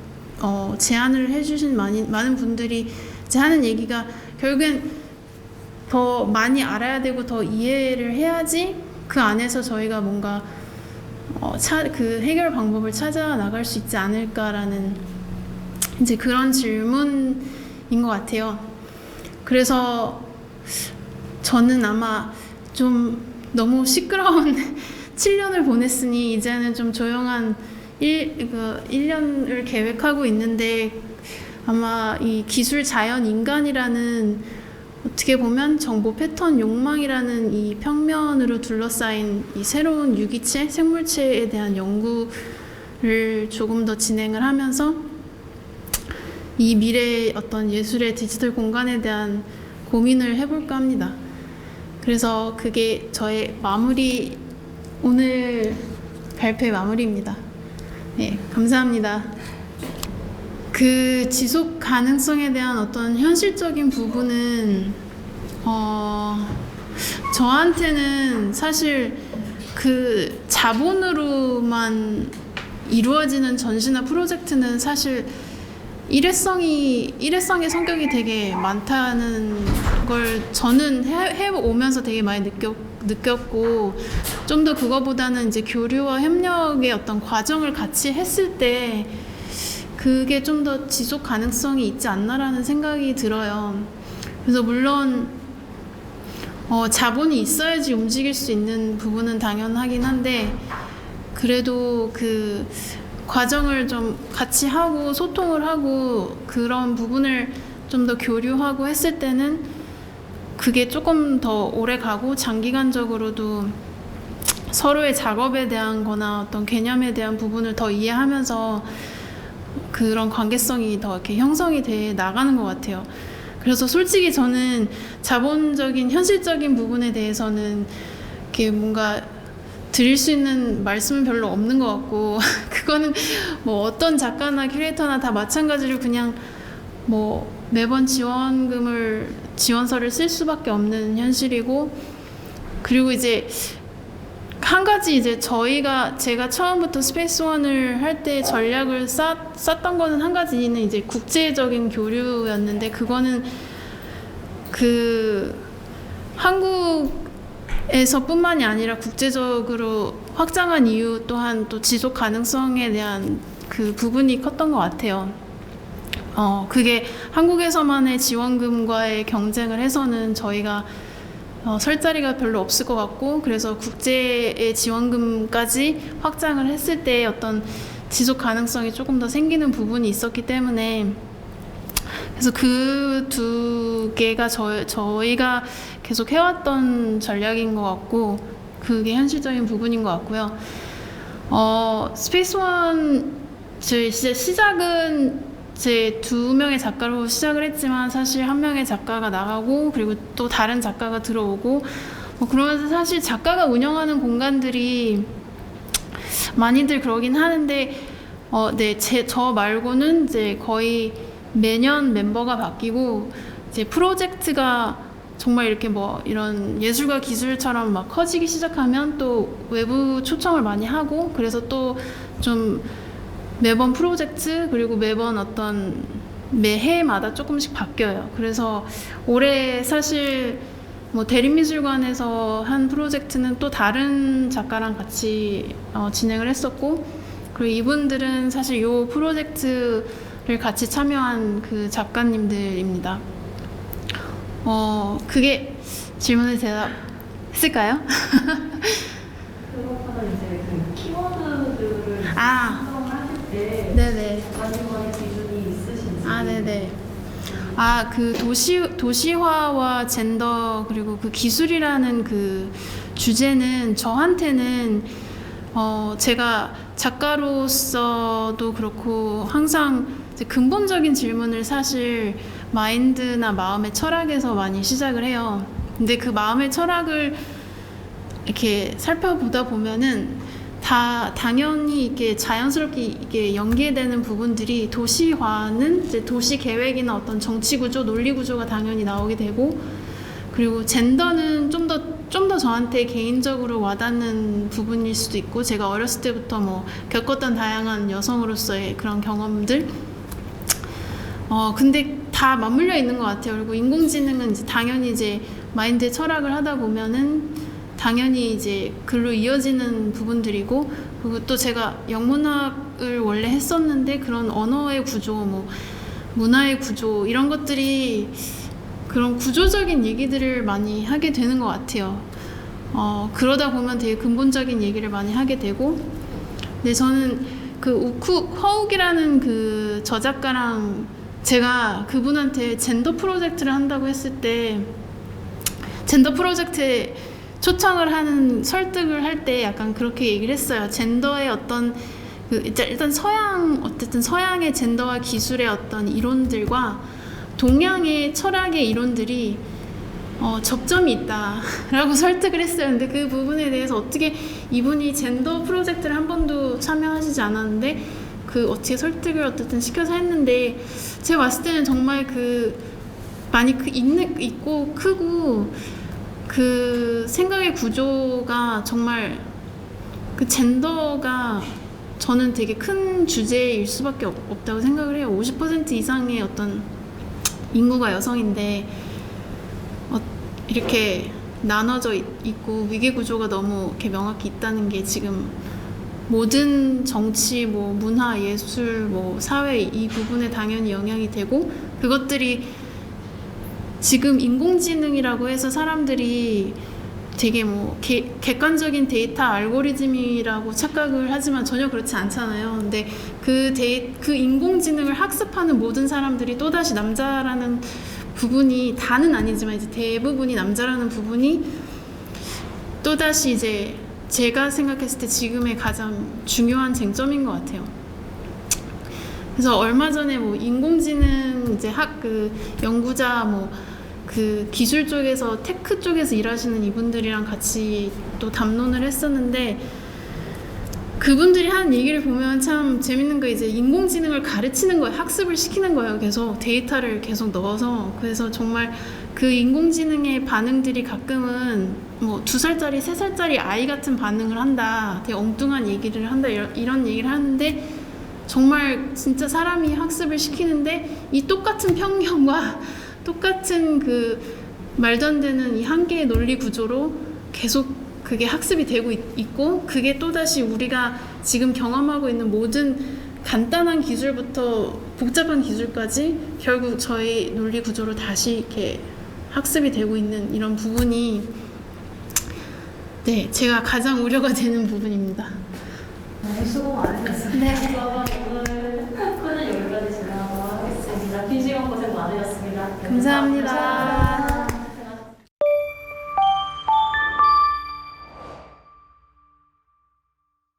제안을 해주신 많은 분들이 이제 하는 얘기가, 결국엔 더 많이 알아야 되고 더 이해를 해야지 그 안에서 저희가 뭔가 그 해결 방법을 찾아 나갈 수 있지 않을까라는 이제 그런 질문인 것 같아요. 그래서 저는 아마 좀 너무 시끄러운 7년을 보냈으니 이제는 좀 조용한 1년을 계획하고 있는데, 아마 이 기술 자연 인간이라는, 어떻게 보면 정보 패턴 욕망이라는 이 평면으로 둘러싸인 이 새로운 유기체, 생물체에 대한 연구를 조금 더 진행을 하면서 이 미래의 어떤 예술의 디지털 공간에 대한 고민을 해볼까 합니다. 그래서 그게 저의 오늘 발표의 마무리입니다. 네, 감사합니다. 그 지속 가능성에 대한 어떤 현실적인 부분은 저한테는 사실 그 자본으로만 이루어지는 전시나 프로젝트는 사실 일회성의 성격이 되게 많다는 걸 저는 해오면서 되게 많이 느꼈고, 좀 더 그거보다는 이제 교류와 협력의 어떤 과정을 같이 했을 때 그게 좀 더 지속 가능성이 있지 않나라는 생각이 들어요. 그래서 물론 자본이 있어야지 움직일 수 있는 부분은 당연하긴 한데, 그래도 그 과정을 좀 같이 하고 소통을 하고 그런 부분을 좀 더 교류하고 했을 때는 그게 조금 더 오래 가고, 장기간적으로도 서로의 작업에 대한 거나 어떤 개념에 대한 부분을 더 이해하면서 그런 관계성이 더 이렇게 형성이 돼 나가는 것 같아요. 그래서 솔직히 저는 자본적인 현실적인 부분에 대해서는 이렇게 뭔가 드릴 수 있는 말씀은 별로 없는 것 같고 그거는 뭐 어떤 작가나 큐레이터나 다 마찬가지로 그냥 뭐 매번 지원서를 쓸 수밖에 없는 현실이고, 그리고 이제 한 가지 이제 제가 처음부터 스페이스원을 할 때 전략을 쌌던 거는 한 가지는 이제 국제적인 교류였는데, 그거는 그 한국에서뿐만이 아니라 국제적으로 확장한 이유 또한 또 지속 가능성에 대한 그 부분이 컸던 것 같아요. 그게 한국에서만의 지원금과의 경쟁을 해서는 저희가 설 자리가 별로 없을 것 같고, 그래서 국제의 지원금까지 확장을 했을 때 어떤 지속 가능성이 조금 더 생기는 부분이 있었기 때문에, 그래서 그 두 개가 저희가 계속 해왔던 전략인 것 같고, 그게 현실적인 부분인 것 같고요. 스페이스원 진짜 시작은 제 2명의 작가로 시작을 했지만 사실 1명의 작가가 나가고 그리고 또 다른 작가가 들어오고 그러면서 사실 작가가 운영하는 공간들이 많이들 그러긴 하는데 네, 저 말고는 이제 거의 매년 멤버가 바뀌고 이제 프로젝트가 정말 이렇게 뭐 이런 예술과 기술처럼 막 커지기 시작하면 또 외부 초청을 많이 하고, 그래서 또 좀 매번 프로젝트 그리고 매번 어떤 매해마다 조금씩 바뀌어요. 그래서 올해 사실 뭐 대림미술관에서 한 프로젝트는 또 다른 작가랑 같이 진행을 했었고, 그리고 이분들은 사실 이 프로젝트를 같이 참여한 그 작가님들입니다. 그게 질문에 대답했을까요? 그것보다 이제 그 키워드들을 선정하실 때 네네. 작가님과의 기준이 있으신지. 네네. 그 도시화와 젠더 그리고 그 기술이라는 그 주제는 저한테는 제가 작가로서도 그렇고 항상 이제 근본적인 질문을 사실 마인드나 마음의 철학에서 많이 시작을 해요. 근데 그 마음의 철학을 이렇게 살펴보다 보면은 다 당연히 이렇게 자연스럽게 이게 연계되는 부분들이, 도시화는 이제 도시 계획이나 어떤 정치 구조, 논리 구조가 당연히 나오게 되고, 그리고 젠더는 좀 더 저한테 개인적으로 와닿는 부분일 수도 있고, 제가 어렸을 때부터 뭐 겪었던 다양한 여성으로서의 그런 경험들, 근데 다 맞물려 있는 것 같아요. 그리고 인공지능은 이제 당연히 이제 마인드의 철학을 하다 보면은 당연히 이제 글로 이어지는 부분들이고, 그리고 또 제가 영문학을 원래 했었는데 그런 언어의 구조, 뭐 문화의 구조 이런 것들이 그런 구조적인 얘기들을 많이 하게 되는 것 같아요. 그러다 보면 되게 근본적인 얘기를 많이 하게 되고, 근데 저는 그 허욱이라는 그 저작가랑 제가 그분한테 젠더 프로젝트를 한다고 했을 때, 젠더 프로젝트에 초청을 하는 설득을 할 때 약간 그렇게 얘기를 했어요. 젠더의 어떤 일단 어쨌든 서양의 젠더와 기술의 어떤 이론들과 동양의 철학의 이론들이 접점이 있다라고 설득을 했어요. 근데 그 부분에 대해서 어떻게 이분이 젠더 프로젝트를 한 번도 참여하시지 않았는데 어떻게 설득을 어쨌든 시켜서 했는데, 제가 봤을 때는 정말 많이 있고 크고 그 생각의 구조가 정말 그 젠더가 저는 되게 큰 주제일 수밖에 없다고 생각을 해요. 50% 이상의 어떤 인구가 여성인데 이렇게 나눠져 있고 위계 구조가 너무 이렇게 명확히 있다는 게 지금 모든 정치, 뭐 문화, 예술, 뭐 사회 이 부분에 당연히 영향이 되고, 그것들이 지금 인공지능이라고 해서 사람들이 되게 뭐 객관적인 데이터 알고리즘이라고 착각을 하지만 전혀 그렇지 않잖아요. 근데 그 인공지능을 학습하는 모든 사람들이 또다시 남자라는 부분이, 다는 아니지만 이제 대부분이 남자라는 부분이 또다시 이제 제가 생각했을 때 지금의 가장 중요한 쟁점인 것 같아요. 그래서 얼마 전에 뭐 인공지능 이제 연구자 그 기술 쪽에서 테크 쪽에서 일하시는 이분들이랑 같이 또 담론을 했었는데 그분들이 하는 얘기를 보면 참 재밌는 거 이제 인공지능을 가르치는 거예요. 학습을 시키는 거예요. 계속 데이터를 계속 넣어서. 그래서 정말 그 인공지능의 반응들이 가끔은 뭐 2살짜리, 3살짜리 아이 같은 반응을 한다. 되게 엉뚱한 얘기를 한다. 이런 얘기를 하는데 정말 진짜 사람이 학습을 시키는데 이 똑같은 편견과 똑같은 그 말도 안 되는 이 한계의 논리 구조로 계속 그게 학습이 되고 있고 그게 또다시 우리가 지금 경험하고 있는 모든 간단한 기술부터 복잡한 기술까지 결국 저희 논리 구조로 다시 이렇게 학습이 되고 있는 이런 부분이 네, 제가 가장 우려가 되는 부분입니다. 너무 수고 많으셨습니다. 네. 그러면 오늘 코는 여기까지 진행하도록 하겠습니다. 긴 시간 고생 많으셨습니다. 감사합니다.